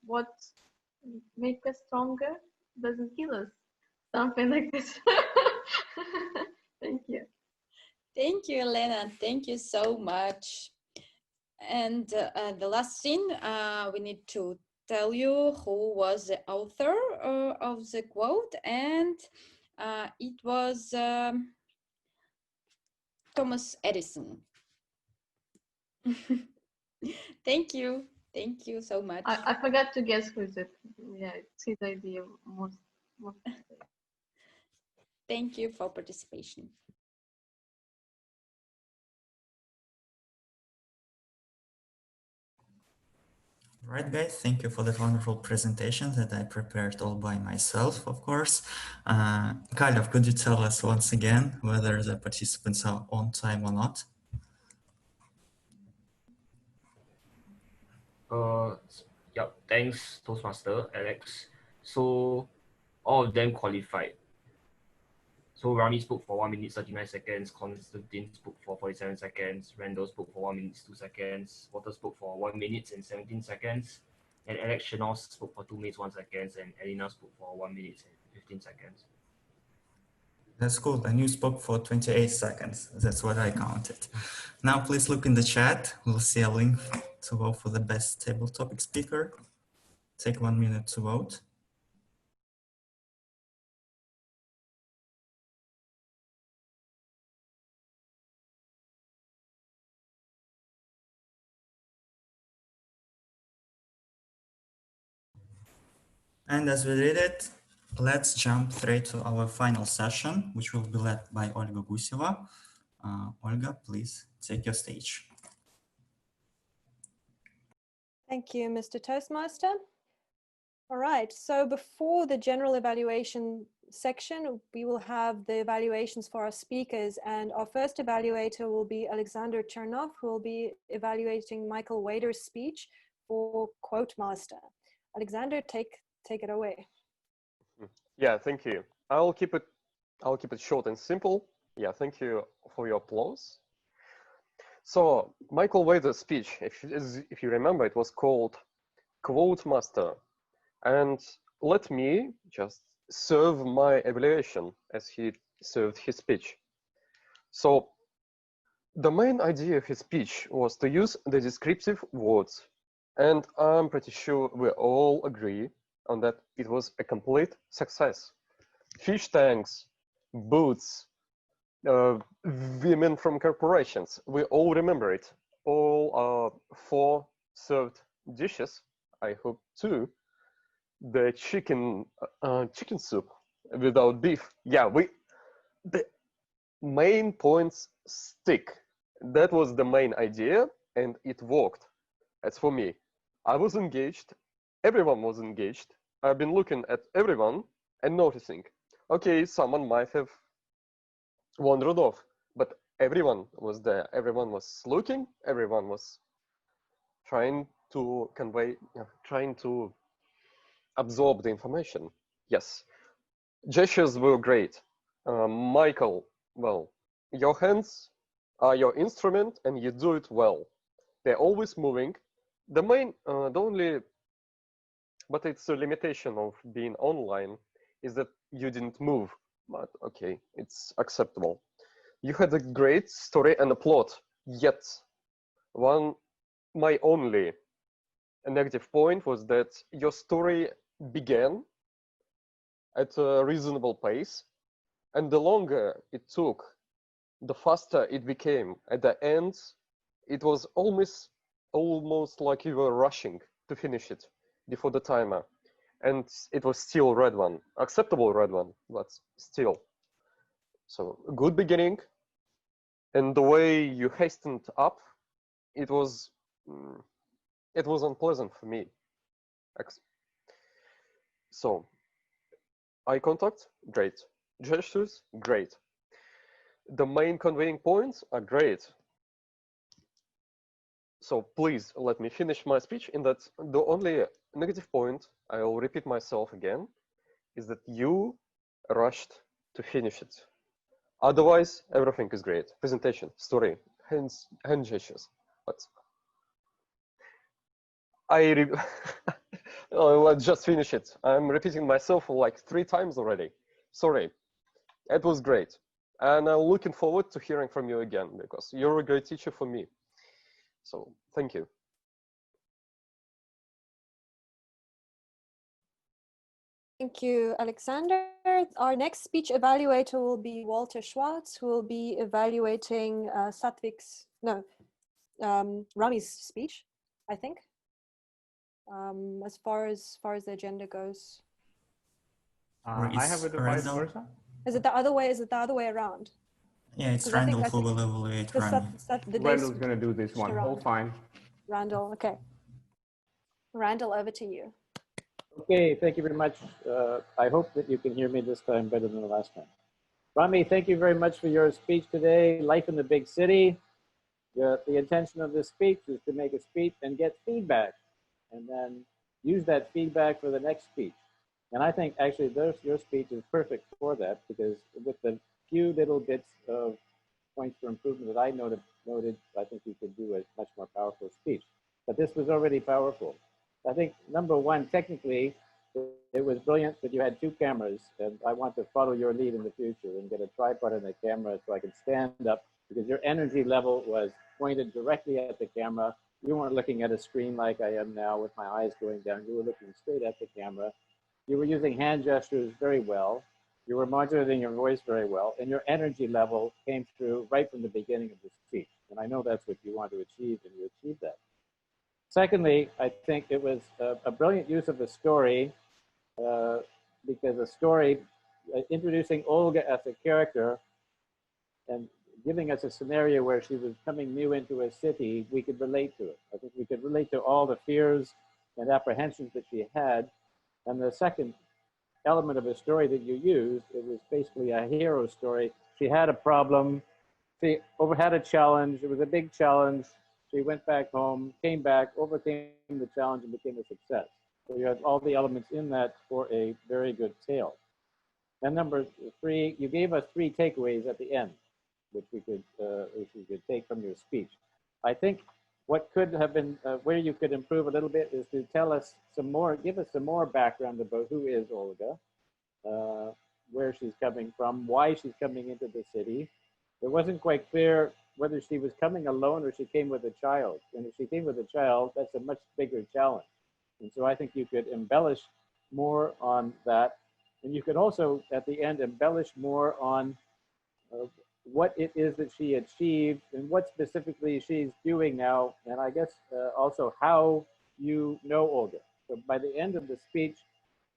what makes us stronger doesn't kill us. Something like this. Thank you. Thank you, Elena. Thank you so much. And the last thing, we need to tell you who was the author of the quote, and it was Thomas Edison. Thank you. Thank you so much. I forgot to guess who is it. Yeah, it's his idea most. Thank you for participation. Right, guys, thank you for that wonderful presentation that I prepared all by myself, of course. Kalev, could you tell us once again whether the participants are on time or not? Yep, thanks, Toastmaster, Alex. So all of them qualified. So Rami spoke for 1 minute 39 seconds, Konstantin spoke for 47 seconds, Randall spoke for 1 minute 2 seconds, Walter spoke for 1 minute and 17 seconds, and Alex Chenos spoke for 2 minutes 1 second, and Elena spoke for 1 minute and 15 seconds. That's cool. And you spoke for 28 seconds. That's what I counted. Now, please look in the chat. We'll see a link to vote for the best table topic speaker. Take 1 minute to vote. And as we did it, let's jump straight to our final session, which will be led by Olga Guseva. Olga, please take your stage. Thank you, Mr. Toastmaster. All right, so before the general evaluation section, we will have the evaluations for our speakers, and our first evaluator will be Alexander Chernov, who will be evaluating Michael Wader's speech for Quote Master. Alexander, take it away. Yeah, thank you. I'll keep it short and simple. Yeah, thank you for your applause. So Michael Wader's speech, if you remember, it was called Quote Master. And let me just serve my evaluation as he served his speech. So the main idea of his speech was to use the descriptive words. And I'm pretty sure we all agree on that it was a complete success. Fish tanks, boots, women from corporations, we all remember it. All 4 served dishes, I hope 2. The chicken soup without beef. Yeah, the main points stick. That was the main idea, and it worked. As for me, I was engaged. Everyone was engaged. I've been looking at everyone and noticing, okay, someone might have wandered off, but everyone was there. Everyone was looking. Everyone was trying to convey, trying to absorb the information. Yes, gestures were great. Michael, well, your hands are your instrument and you do it well. They're always moving. The only, but it's a limitation of being online, is that you didn't move, but okay, it's acceptable. You had a great story and a plot, yet my only negative point was that your story began at a reasonable pace, and the longer it took, the faster it became. At the end, it was almost like you were rushing to finish it before the timer. and it was still red one, acceptable red one, but still. So good beginning, and the way you hastened up, it was unpleasant for me. So eye contact, great. Gestures, great. The main conveying points are great. So please let me finish my speech in that the only negative point, I will repeat myself again, is that you rushed to finish it. Otherwise, everything is great. Presentation, story, hand gestures. But let's just finish it. I'm repeating myself like 3 times already. Sorry. It was great. And I'm looking forward to hearing from you again because you're a great teacher for me. So thank you. Thank you, Alexander. Our next speech evaluator will be Walter Schwartz, who will be evaluating Rami's speech, I think, as far as the agenda goes. I have it vice versa. Is it the other way? Is it the other way around? Yeah, it's Randall who will evaluate Rami. Randall's going to do this one. All fine. Randall, okay. Randall, over to you. Okay, thank you very much. I hope that you can hear me this time better than the last time. Rami, thank you very much for your speech today. Life in the big city. The intention of this speech is to make a speech and get feedback, and then use that feedback for the next speech. And I think actually your speech is perfect for that, because with the few little bits of points for improvement that I noted, I think you could do a much more powerful speech. But this was already powerful. I think number one, technically, it was brilliant that you had 2 cameras, and I want to follow your lead in the future and get a tripod and a camera so I could stand up, because your energy level was pointed directly at the camera. You weren't looking at a screen like I am now with my eyes going down. You were looking straight at the camera. You were using hand gestures very well. You were modulating your voice very well, and your energy level came through right from the beginning of the speech. And I know that's what you want to achieve, and you achieved that. Secondly, I think it was a brilliant use of a story, because a story, introducing Olga as a character and giving us a scenario where she was coming new into a city, we could relate to it. I think we could relate to all the fears and apprehensions that she had. And the second element of a story that you used, it was basically a hero story. She had a problem, she had a challenge, it was a big challenge. She went back home, came back, overcame the challenge, and became a success. So you had all the elements in that for a very good tale. And number 3, you gave us 3 takeaways at the end, which we could take from your speech. I think what could have been, where you could improve a little bit is to tell us some more, give us some more background about who is Olga, where she's coming from, why she's coming into the city. It wasn't quite clear whether she was coming alone or she came with a child. And if she came with a child, that's a much bigger challenge. And so I think you could embellish more on that. And you could also, at the end, embellish more on what it is that she achieved and what specifically she's doing now. And I guess also how you know Olga. So by the end of the speech,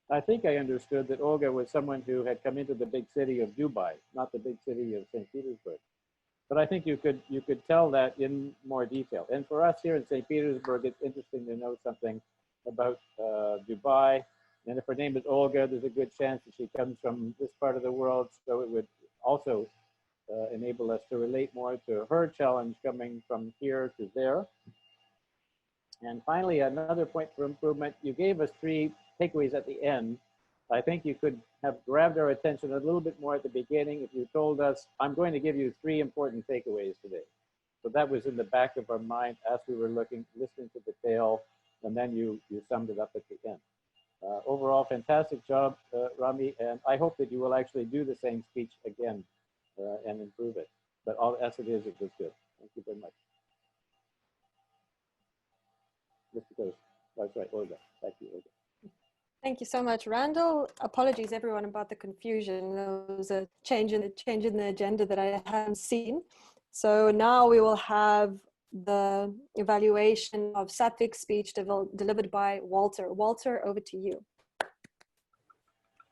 I think I understood that Olga was someone who had come into the big city of Dubai, not the big city of St. Petersburg. But I think you could tell that in more detail. And for us here in St. Petersburg, it's interesting to know something about Dubai. And if her name is Olga, there's a good chance that she comes from this part of the world. So it would also enable us to relate more to her challenge coming from here to there. And finally, another point for improvement, you gave us 3 takeaways at the end. I think you could have grabbed our attention a little bit more at the beginning if you told us, I'm going to give you 3 important takeaways today. So that was in the back of our mind as we were listening to the tale, and then you summed it up at the end. Overall, fantastic job, Rami, and I hope that you will actually do the same speech again and improve it. But as it is, it was good. Thank you very much. That's right, Olga. Thank you, Olga. Thank you so much, Randall. Apologies, everyone, about the confusion. There was a change in the agenda that I hadn't seen. So now we will have the evaluation of Satvik's speech delivered by Walter. Walter, over to you.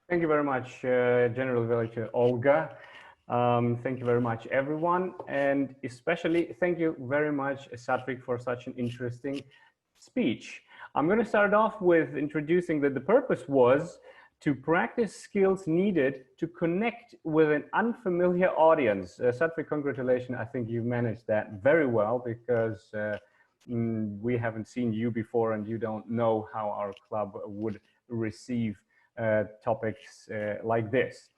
Thank you very much, General Evaluator Olga. Thank you very much, everyone. And especially thank you very much, Satvik, for such an interesting speech. I'm going to start off with introducing that the purpose was to practice skills needed to connect with an unfamiliar audience. Satvik, congratulations. I think you managed that very well because we haven't seen you before and you don't know how our club would receive topics like this.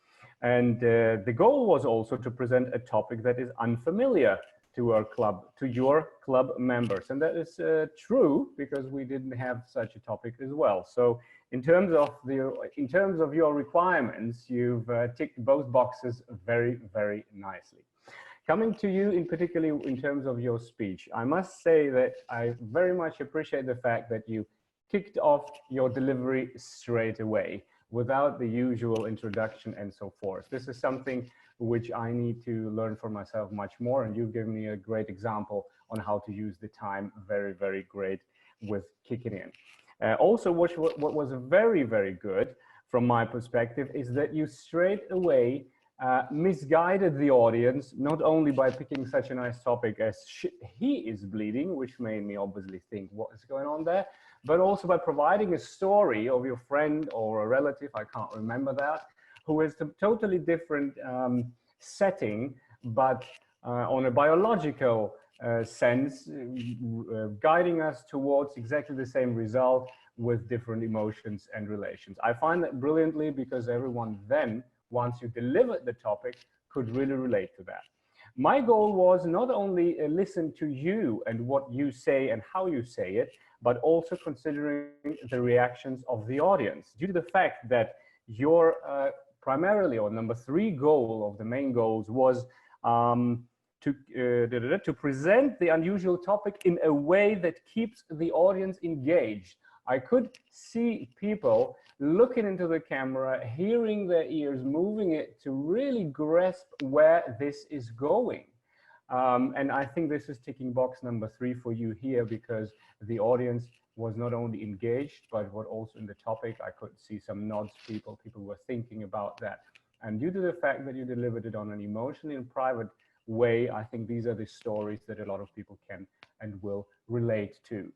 And the goal was also to present a topic that is unfamiliar to our club, to your club members. And that is true because we didn't have such a topic as well. So in terms of your requirements, you've ticked both boxes very, very nicely. Coming to you in particular in terms of your speech, I must say that I very much appreciate the fact that you kicked off your delivery straight away without the usual introduction and so forth. This is something which I need to learn for myself much more, and you've given me a great example on how to use the time very, very great with kicking in. Also, what was very, very good from my perspective is that you straight away misguided the audience, not only by picking such a nice topic as he is bleeding, which made me obviously think what is going on there, but also by providing a story of your friend or a relative, I can't remember that, who is a totally different setting, but on a biological sense, guiding us towards exactly the same result with different emotions and relations. I find that brilliantly because everyone then, once you delivered the topic, could really relate to that. My goal was not only listen to you and what you say and how you say it, but also considering the reactions of the audience. Due to the fact that your primarily, or number 3 goal of the main goals was to present the unusual topic in a way that keeps the audience engaged. I could see people looking into the camera, hearing their ears, moving it to really grasp where this is going. And I think this is ticking box number 3 for you here, because the audience was not only engaged, but what also in the topic, I could see some nods, people were thinking about that. And due to the fact that you delivered it on an emotionally and private way, I think these are the stories that a lot of people can and will relate to.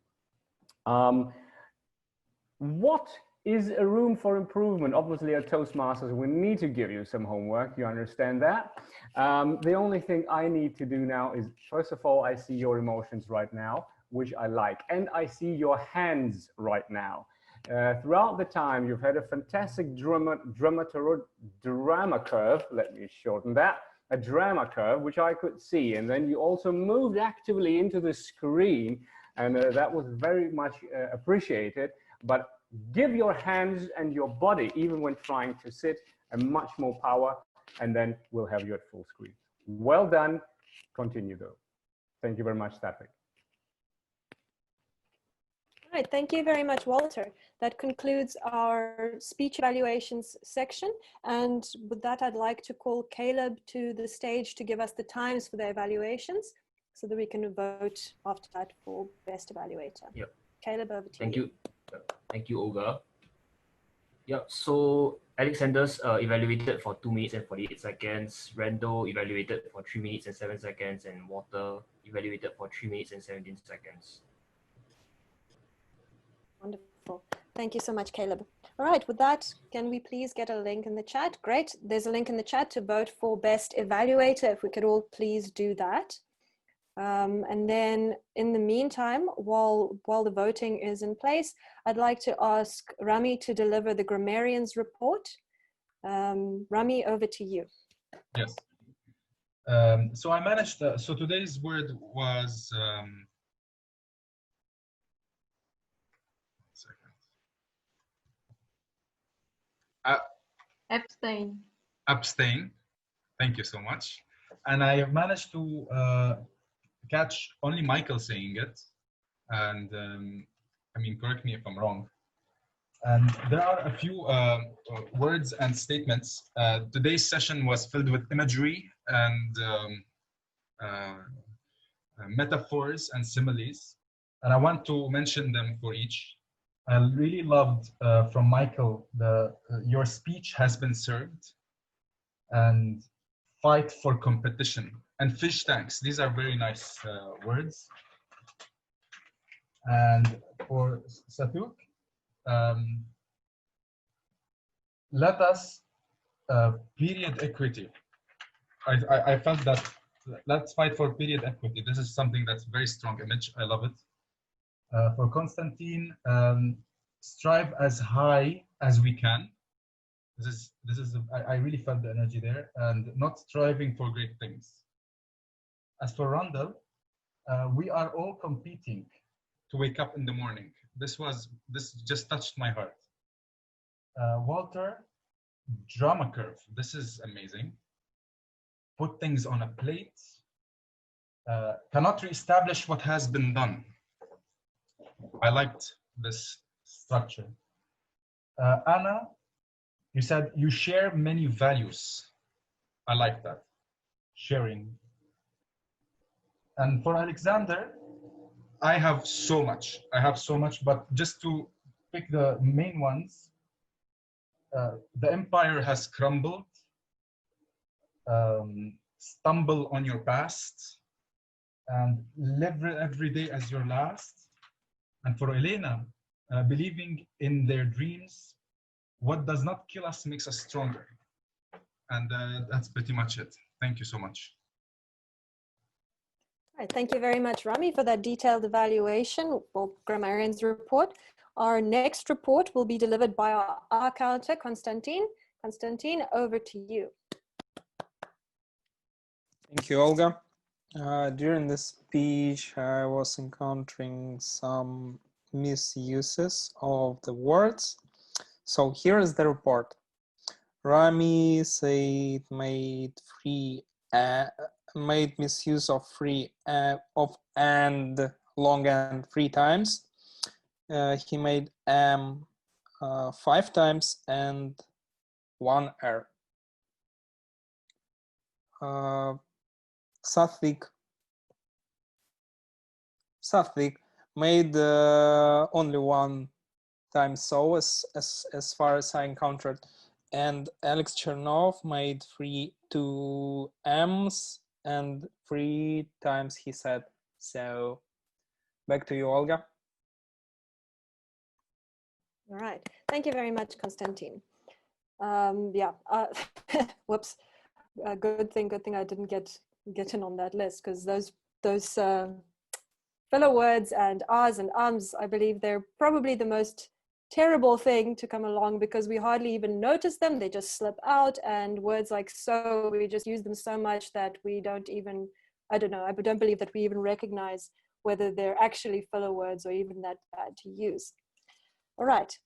What is a room for improvement? Obviously at Toastmasters, we need to give you some homework, you understand that. The only thing I need to do now is, first of all, I see your emotions right now, which I like, and I see your hands right now. Throughout the time, you've had a fantastic drama curve, let me shorten that, a drama curve, which I could see, and then you also moved actively into the screen, and that was very much appreciated. But give your hands and your body, even when trying to sit, a much more power, and then we'll have you at full screen. Well done. Continue though. Thank you very much, Satvik. All right, thank you very much, Walter. That concludes our speech evaluations section. And with that, I'd like to call Caleb to the stage to give us the times for the evaluations so that we can vote after that for best evaluator. Yep. Caleb, over to you. Thank you. Thank you, Olga. Yep, so Alexander's evaluated for 2 minutes and 48 seconds. Randall evaluated for 3 minutes and 7 seconds. And Walter evaluated for 3 minutes and 17 seconds. Wonderful. Thank you so much, Caleb. All right, with that, can we please get a link in the chat? Great. There's a link in the chat to vote for best evaluator. If we could all please do that. And then in the meantime, while the voting is in place, I'd like to ask Rami to deliver the grammarian's report. Rami, over to you. Yes. So I managed, so today's word was, Abstain. Abstain. Thank you so much. And I managed to catch only Michael saying it. And I mean, correct me if I'm wrong. And there are a few words and statements. Today's session was filled with imagery and metaphors and similes. And I want to mention them for each. I really loved from Michael, your speech has been served, and fight for competition, and fish tanks. These are very nice words. And for Satuk, let us period equity. I felt that let's fight for period equity. This is something that's very strong image. I love it. For Constantine, strive as high as we can. I really felt the energy there, and not striving for great things. As for Randall, we are all competing to wake up in the morning. This just touched my heart. Walter, drama curve. This is amazing. Put things on a plate. Cannot reestablish what has been done. I liked this structure. Anna, you said you share many values. I like that. Sharing. And for Alexander, I have so much, but just to pick the main ones, the empire has crumbled, stumble on your past, and live every day as your last. And for Elena, believing in their dreams, what does not kill us makes us stronger. And that's pretty much it. Thank you so much. All right, thank you very much, Rami, for that detailed evaluation or grammarian's report. Our next report will be delivered by our counter, Konstantin. Konstantin, over to you. Thank you, Olga. During this speech, I was encountering some misuses of the words. So here is the report. Rami said made misuse of of and long and 3 times. He made 5 times and 1 error. Satvik made only 1 time so as far as I encountered, and Alex Chernov made 2 M's and 3 times he said so. Back to you, Olga. All right, thank you very much, Konstantin. Whoops. Good thing I didn't get in on that list, because those filler words and ahs and ums, I believe they're probably the most terrible thing to come along, because we hardly even notice them. They just slip out, and words like so, we just use them so much that we don't even, I don't believe that we even recognize whether they're actually filler words or even that bad to use. All right.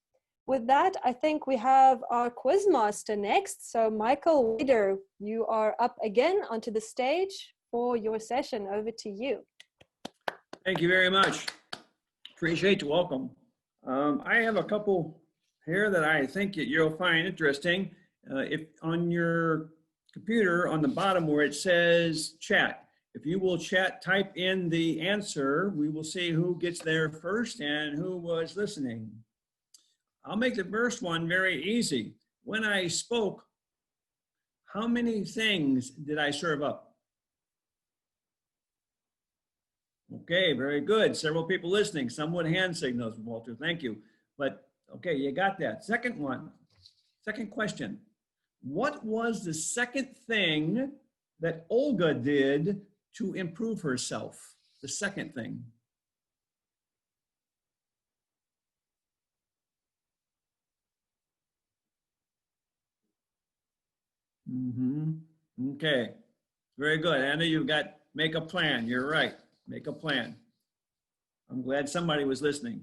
With that, I think we have our quizmaster next. So Michael Wader, you are up again onto the stage for your session. Over to you. Thank you very much. Appreciate the welcome. I have a couple here that I think that you'll find interesting. If on your computer, on the bottom where it says chat, if you will type in the answer, we will see who gets there first and who was listening. I'll make the first one very easy. When I spoke, how many things did I serve up? Okay, very good. Several people listening. Some with hand signals, Walter. Thank you. But okay, you got that. Second one, second question. What was the second thing that Olga did to improve herself? The second thing. Okay, very good. Anna, you've got make a plan. You're right. Make a plan. I'm glad somebody was listening.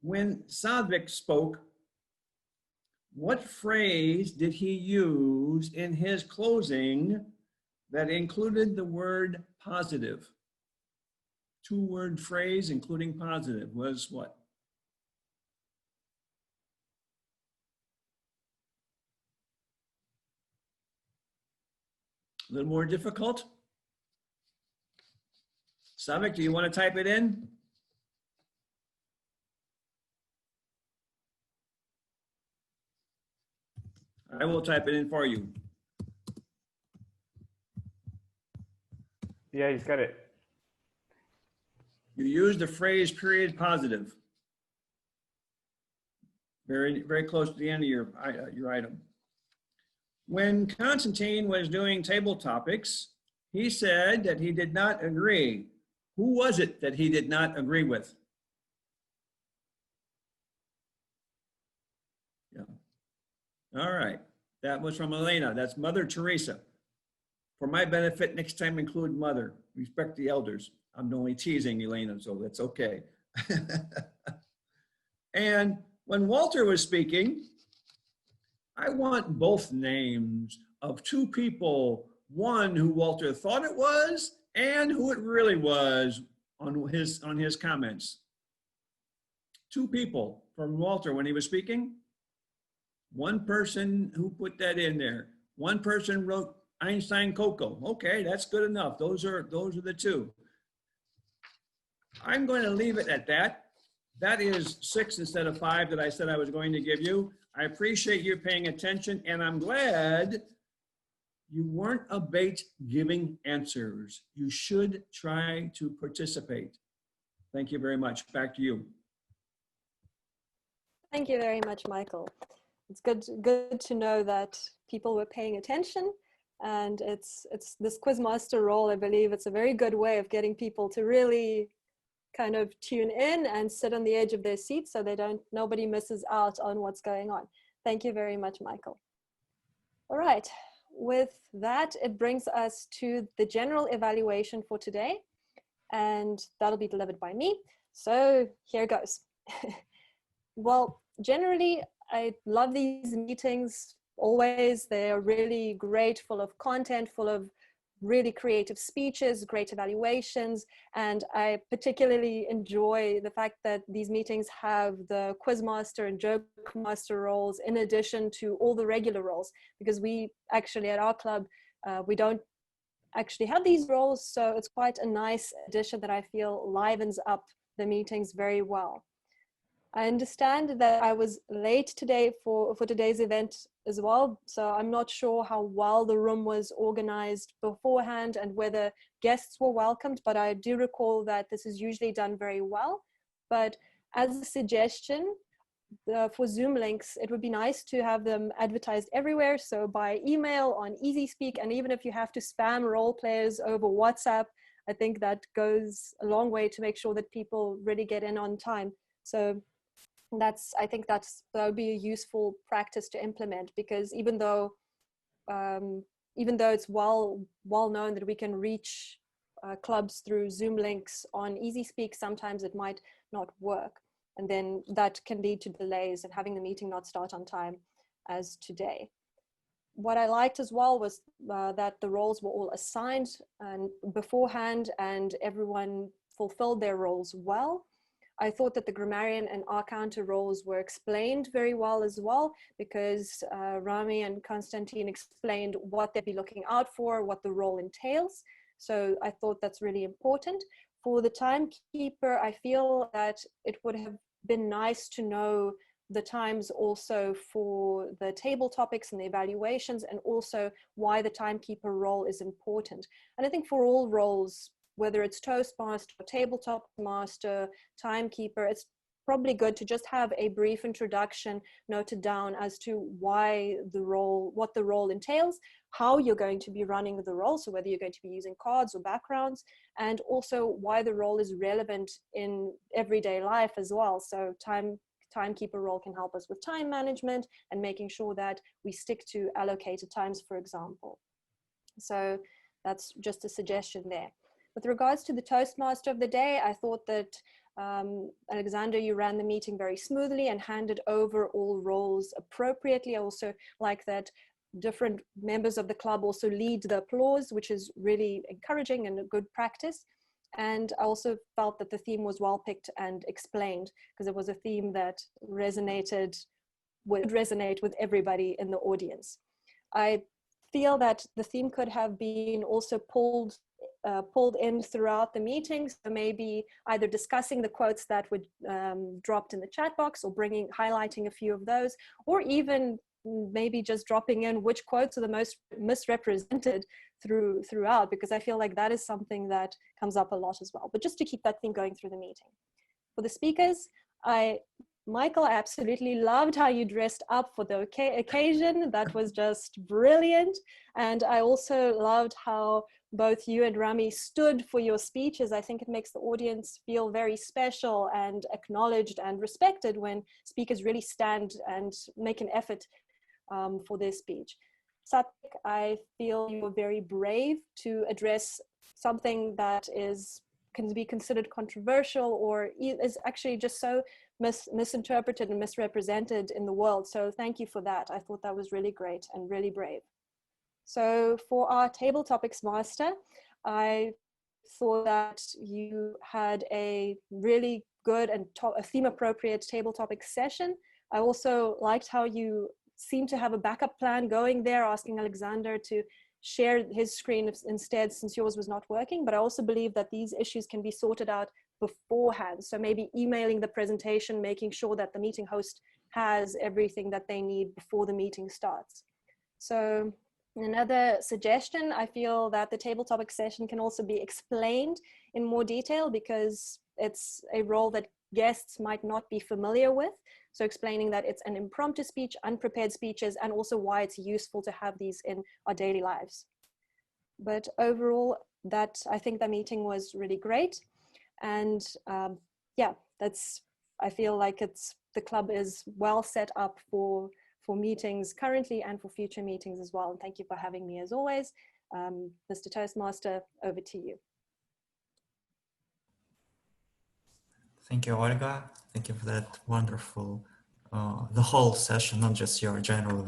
When Satvik spoke, what phrase did he use in his closing that included the word positive? 2-word phrase including positive was what? A little more difficult? Satvik, do you want to type it in? I will type it in for you. Yeah, he's got it. You use the phrase period positive. Very close to the end of your item. When Constantine was doing table topics, he said that he did not agree. Who was it that he did not agree with? Yeah. All right. That was from Elena. That's Mother Teresa. For my benefit, next time include mother. Respect the elders. I'm only teasing Elena, so that's okay. And when Walter was speaking, I want both names of two people, one who Walter thought it was and who it really was on his comments. Two people from Walter when he was speaking. One person who put that in there. One person wrote Einstein Coco. Okay, that's good enough. Those are the two. I'm going to leave it at that. That is 6 instead of 5 that I said I was going to give you. I appreciate you paying attention, and I'm glad you weren't a bait giving answers. You should try to participate. Thank you very much. Back to you. Thank you very much, Michael. It's good to know that people were paying attention, and it's this quizmaster role. I believe it's a very good way of getting people to really kind of tune in and sit on the edge of their seat so nobody misses out on what's going on. Thank you very much, Michael. All right, with that, it brings us to the general evaluation for today, and that'll be delivered by me. So here goes. Well, generally, I love these meetings always. They are really great, full of content, full of really creative speeches, great evaluations, and I particularly enjoy the fact that these meetings have the quizmaster and joke master roles in addition to all the regular roles, because we actually at our club, we don't actually have these roles, so it's quite a nice addition that I feel livens up the meetings very well. I understand that I was late today for today's event as well, so I'm not sure how well the room was organized beforehand and whether guests were welcomed, but I do recall that this is usually done very well. But as a suggestion, for Zoom links, it would be nice to have them advertised everywhere, so by email, on EasySpeak, and even if you have to spam role players over WhatsApp, I think that goes a long way to make sure that people really get in on time. So I think that would be a useful practice to implement, because even though it's well known that we can reach clubs through Zoom links on EasySpeak, sometimes it might not work, and then that can lead to delays and having the meeting not start on time, as today. What I liked as well was that the roles were all assigned beforehand, and everyone fulfilled their roles well. I thought that the grammarian and R-counter roles were explained very well as well, because Rami and Konstantin explained what they'd be looking out for, what the role entails. So I thought that's really important. For the timekeeper, I feel that it would have been nice to know the times also for the table topics and the evaluations, and also why the timekeeper role is important. And I think for all roles, whether it's Toastmaster, Tabletop Master, Timekeeper, it's probably good to just have a brief introduction noted down as to why the role, what the role entails, how you're going to be running the role, so whether you're going to be using cards or backgrounds, and also why the role is relevant in everyday life as well. So timekeeper role can help us with time management and making sure that we stick to allocated times, for example. So that's just a suggestion there. With regards to the Toastmaster of the day, I thought that Alexander, you ran the meeting very smoothly and handed over all roles appropriately. I also like that different members of the club also lead the applause, which is really encouraging and a good practice. And I also felt that the theme was well picked and explained, because it was a theme that would resonate with everybody in the audience. I feel that the theme could have been also pulled in throughout the meeting, so maybe either discussing the quotes that were dropped in the chat box, or highlighting a few of those, or even maybe just dropping in which quotes are the most misrepresented throughout, because I feel like that is something that comes up a lot as well. But just to keep that thing going through the meeting. For the speakers, Michael, I absolutely loved how you dressed up for the occasion. That was just brilliant. And I also loved how both you and Rami stood for your speeches. I think it makes the audience feel very special and acknowledged and respected when speakers really stand and make an effort for their speech. Satvik, I feel you were very brave to address something that can be considered controversial or is actually just so misinterpreted and misrepresented in the world. So thank you for that. I thought that was really great and really brave. So for our table topics master, I thought that you had a really good and a theme appropriate table topic session. I also liked how you seemed to have a backup plan going there, asking Alexander to share his screen instead since yours was not working. But I also believe that these issues can be sorted out beforehand. So maybe emailing the presentation, making sure that the meeting host has everything that they need before the meeting starts. So another suggestion, I feel that the table topic session can also be explained in more detail because it's a role that guests might not be familiar with. So explaining that it's an impromptu speech, unprepared speeches, and also why it's useful to have these in our daily lives. But overall, I think the meeting was really great. And yeah, I feel like the club is well set up for meetings currently and for future meetings as well. And thank you for having me as always. Mr. Toastmaster, over to you. Thank you, Olga. Thank you for that wonderful, the whole session, not just your general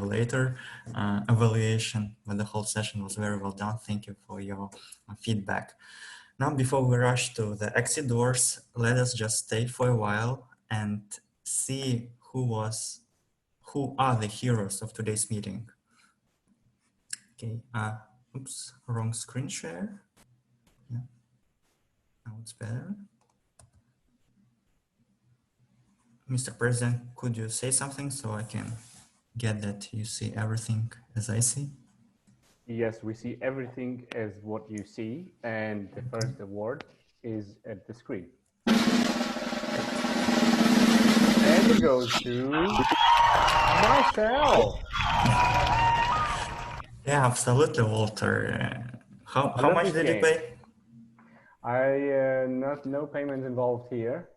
evaluation, but the whole session was very well done. Thank you for your feedback. Now, before we rush to the exit doors, let us just stay for a while and see who are the heroes of today's meeting. Okay, oops, wrong screen share. Yeah. Now it's better. Mr. President, could you say something so I can get that you see everything as I see? Yes, we see everything as what you see, and the first award is at the screen. And it goes to Marcel. Yeah, absolutely, Walter. How much did you pay? No payments involved here.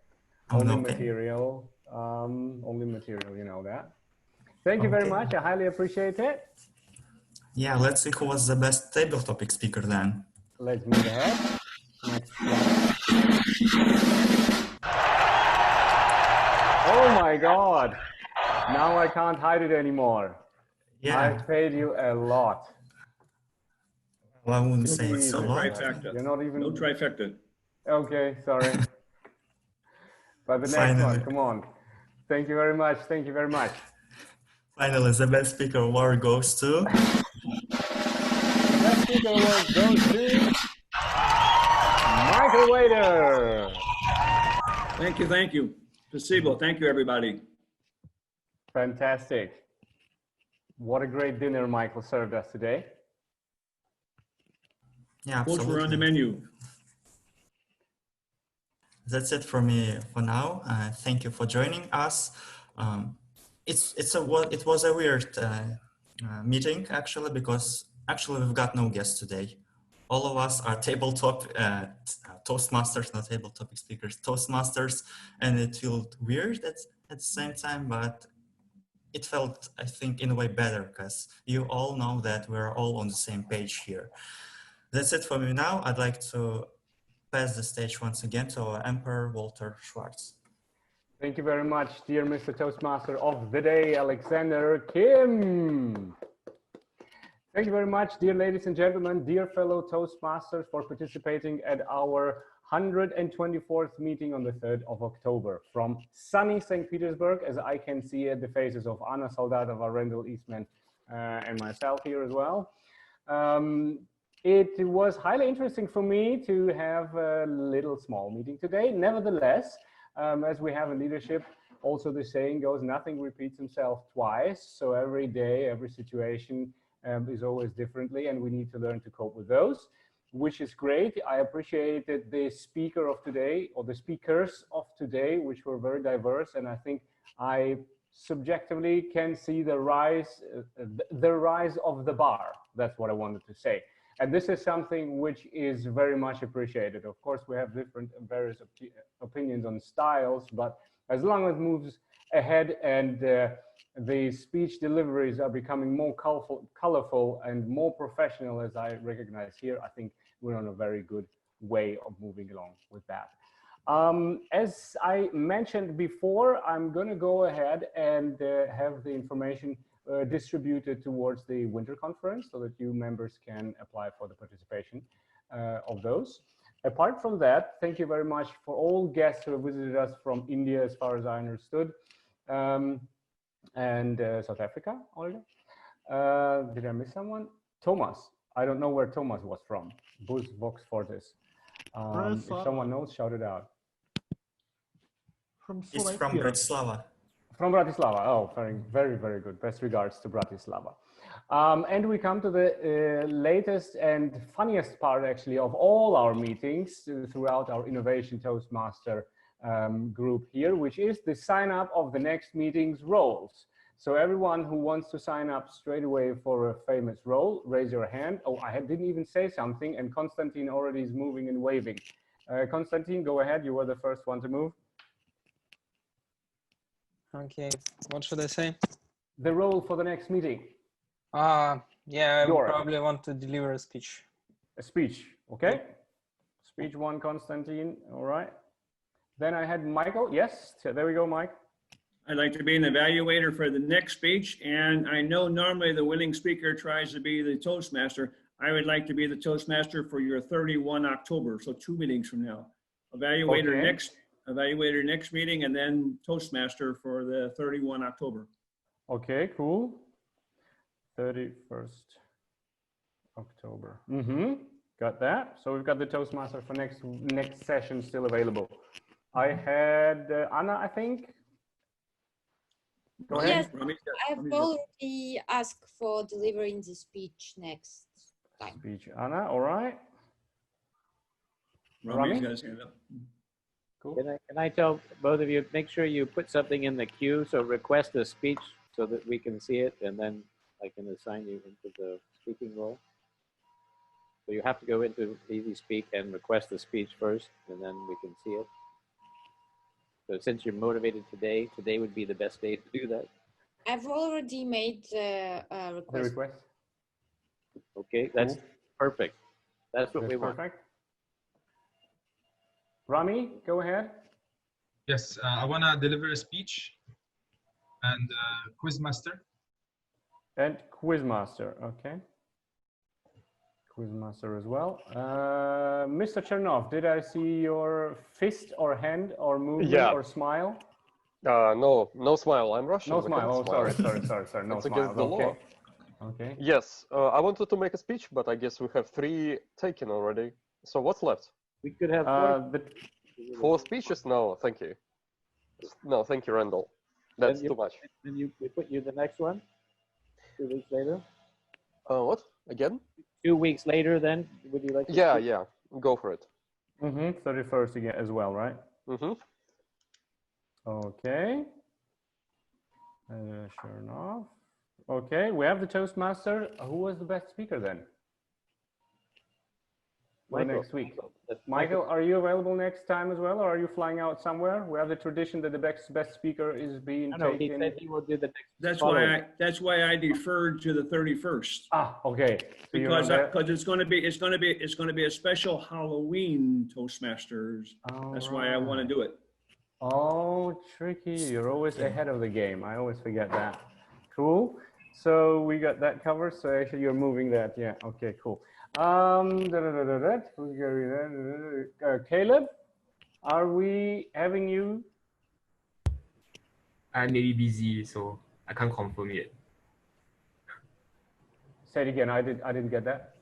Oh, Only no material. Only material, you know that. Thank you very much. I highly appreciate it. Yeah, let's see who was the best table topic speaker then. Let's move ahead. Next slide. Oh my God. Now I can't hide it anymore. Yeah. I paid you a lot. Well, I wouldn't say it's a lot. You're not even... No trifecta. Okay, sorry. But the next one, come on. Thank you very much. Thank you very much. Finally, the best speaker award goes to... The best speaker award goes to... Michael Wader. Thank you, thank you. Placebo, thank you, everybody. Fantastic. What a great dinner Michael served us today. Yeah, absolutely. Foods were on the menu. That's it for me for now. Thank you for joining us. It was a weird meeting actually, because actually we've got no guests today. All of us are tabletop Toastmasters, not table topic speakers, Toastmasters, and it felt weird at the same time, but it felt, I think, in a way better because you all know that we're all on the same page here. That's it for me now. I'd like to pass the stage once again to our Emperor, Walter Schwartz. Thank you very much, dear Mr. Toastmaster of the day, Alexander Kim. Thank you very much, dear ladies and gentlemen, dear fellow Toastmasters, for participating at our 124th meeting on the 3rd of October from sunny St. Petersburg, as I can see at the faces of Anna Soldatova, Rendell Eastman, and myself here as well. It was highly interesting for me to have a little small meeting today. Nevertheless, as we have a leadership also the saying goes, nothing repeats itself twice. So every day, every situation is always differently, and we need to learn to cope with those, which is great. I appreciated the speaker of today, or the speakers of today, which were very diverse, and I think I subjectively can see the rise of the bar. That's what I wanted to say. And this is something which is very much appreciated. Of course, we have different various opinions on styles, but as long as it moves ahead and the speech deliveries are becoming more colorful and more professional, as I recognize here, I think we're on a very good way of moving along with that. As I mentioned before, I'm going to go ahead and have the information distributed towards the winter conference so that you members can apply for the participation of those. Apart from that, thank you very much for all guests who have visited us from India, as far as I understood, and South Africa already. Did I miss someone? Thomas. I don't know where Thomas was from. Bus Vox Fortis. If someone knows, shout it out. It's from Bratislava. From Bratislava. Oh, very, very good. Best regards to Bratislava. And we come to the latest and funniest part, actually, of all our meetings throughout our Innovation Toastmaster group here, which is the sign up of the next meeting's roles. So everyone who wants to sign up straight away for a famous role, raise your hand. Oh, I didn't even say something, and Konstantin already is moving and waving. Konstantin, go ahead. You were the first one to move. Okay, what should I say? The role for the next meeting. Yeah, I probably want to deliver a speech. A speech, okay. Speech one, Konstantin, all right. Then I had Michael, yes, so there we go, Mike. I'd like to be an evaluator for the next speech, and I know normally the winning speaker tries to be the Toastmaster. I would like to be the Toastmaster for your 31 October, so 2 meetings from now. Evaluator next meeting, and then Toastmaster for the 31 October. Okay, cool. 31st October. Got that. So we've got the Toastmaster for next session still available. I had Anna, I think. Go ahead. Yes, I've already asked for delivering the speech next time. Speech, Anna, all right. Rami's got his hand up. Cool. Can I tell both of you, make sure you put something in the queue, so request a speech so that we can see it, and then I can assign you into the speaking role. So you have to go into Easy Speak and request a speech first, and then we can see it. So since you're motivated today would be the best day to do that. I've already made a request. The request? Okay, that's perfect. That's what we want. Perfect. Rami, go ahead. Yes, I want to deliver a speech and quizmaster. And quizmaster, okay. Quizmaster as well. Mr. Chernov, did I see your fist or hand or movement or smile? No smile. I'm Russian. No smile. Oh, sorry. No it's smile. Against the law. Okay. Yes, I wanted to make a speech, but I guess we have 3 taken already. So what's left? We could have 4 speeches? No, thank you. No, thank you, Randall. That's too much. Then we put you the next one 2 weeks later. What? Again? 2 weeks later, then would you like to Yeah, speak? yeah. Go for it. 31st again as well, right? Okay. Sure enough. Okay, we have the Toastmaster. Who was the best speaker then? Michael. Next week. Michael, are you available next time as well, or are you flying out somewhere? We have the tradition that the best speaker is being taken. He said he will do the next. That's why I deferred to the 31st. Ah, okay. So because it's going to be a special Halloween Toastmasters. That's why I want to do it. Oh, tricky. You're always ahead of the game. I always forget that. Cool. So we got that covered. So actually you're moving that. Yeah. Okay, cool. Caleb, are we having you? I may be busy, so I can't confirm yet. Say it again. I didn't get that.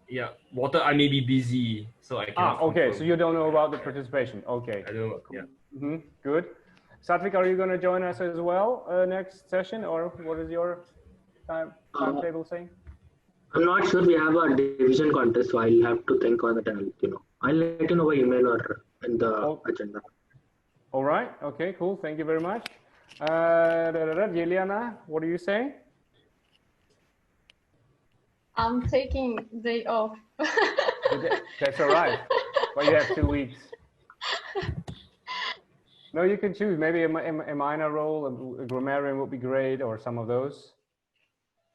Yeah, Walter, I may be busy, so I cannot. Okay. confirm. So you don't know about the participation. Okay. I don't know. Yeah. Good. Satvik, are you going to join us as well next session, or what is your timetable saying? I'm not sure. We have a division contest, so I'll have to think on it. And I'll let you know by email or in the agenda. All right. Okay. Cool. Thank you very much. Yeliana, what do you say? I'm taking day off. That's all right. Well, you have 2 weeks. No, you can choose. Maybe a minor role, a grammarian would be great, or some of those.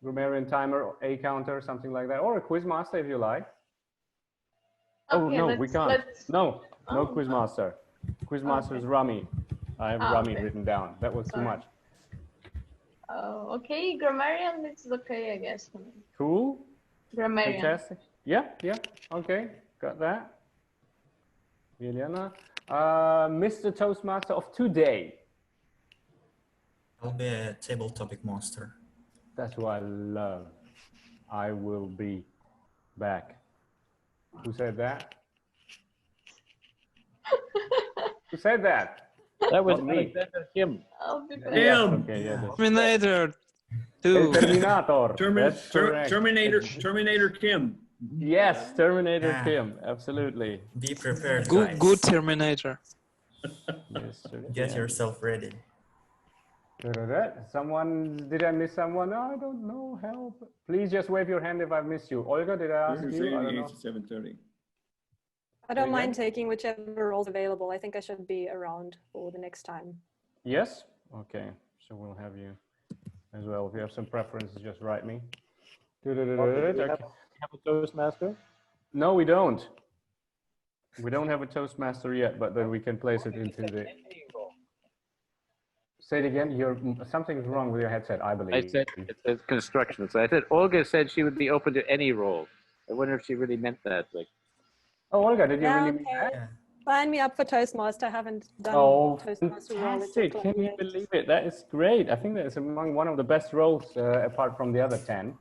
Grammarian timer, a counter, something like that, or a quiz master if you like. Oh Okay, no, we can't. No quiz no. master. Quiz master is Rami. I have Rami Okay. written down. That was too much. Oh, okay. Grammarian, it's okay, I guess. For me. Cool. Grammarian. Fantastic. Yeah. Okay, got that. Yeliana. Mr. Toastmaster of today. I'll be a table topic master. That's what I love. I will be back. Who said that? Who said that? That was Not me. Alexander Kim. I'll be back. Yes, okay, yeah. Terminator El 2. Terminator. That's correct. Terminator Kim. Yes, Terminator Kim. Absolutely. Be prepared, guys. Good Terminator. Yes, sir. Get yourself ready. Someone, did I miss someone? No, I don't know. Help. Please just wave your hand if I missed you. Olga, did I ask you? I don't know. 7:30. I don't mind taking whichever role's available. I think I should be around for the next time. Yes? Okay. So we'll have you as well. If you have some preferences, just write me. Do you have a Toastmaster? No, we don't. We don't have a Toastmaster yet, but then we can place it into the... Say it again. Something's wrong with your headset, I believe. I said it's construction. So I said Olga said she would be open to any role. I wonder if she really meant that. Like, oh, Olga, did you Yeah, really mean that? okay. Sign me up for Toastmaster. I haven't done Toastmaster role. Fantastic. Can you believe it? That is great. I think that is among one of the best roles apart from the other 10.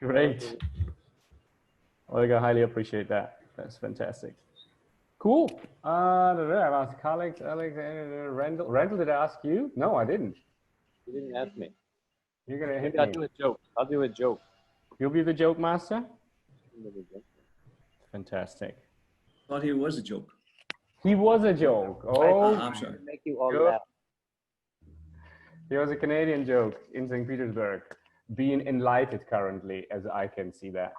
Great. Olga, highly appreciate that. That's fantastic. Cool. I've asked colleagues, Alex, Randall. Randall, did I ask you? No, I didn't. you didn't ask me. You're going to hit Maybe I'll me. do a joke. I'll do a joke. You'll be the joke master? Fantastic. Thought he was a joke. He was a joke. Oh, I'm sorry. Make you all Good. laugh. He was a Canadian joke in St. Petersburg, being enlightened currently, as I can see that.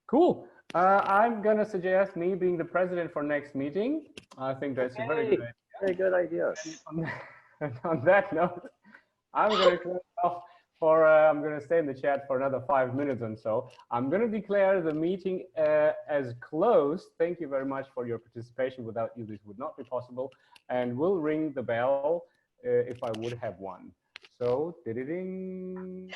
Cool. I'm going to suggest me being the president for next meeting. I think that's a very good idea. Very good idea. On that note, I'm going to close off for, I'm going to stay in the chat for another 5 minutes or so. I'm going to declare the meeting as closed. Thank you very much for your participation. Without you, this would not be possible. And we'll ring the bell if I would have one. So, ding.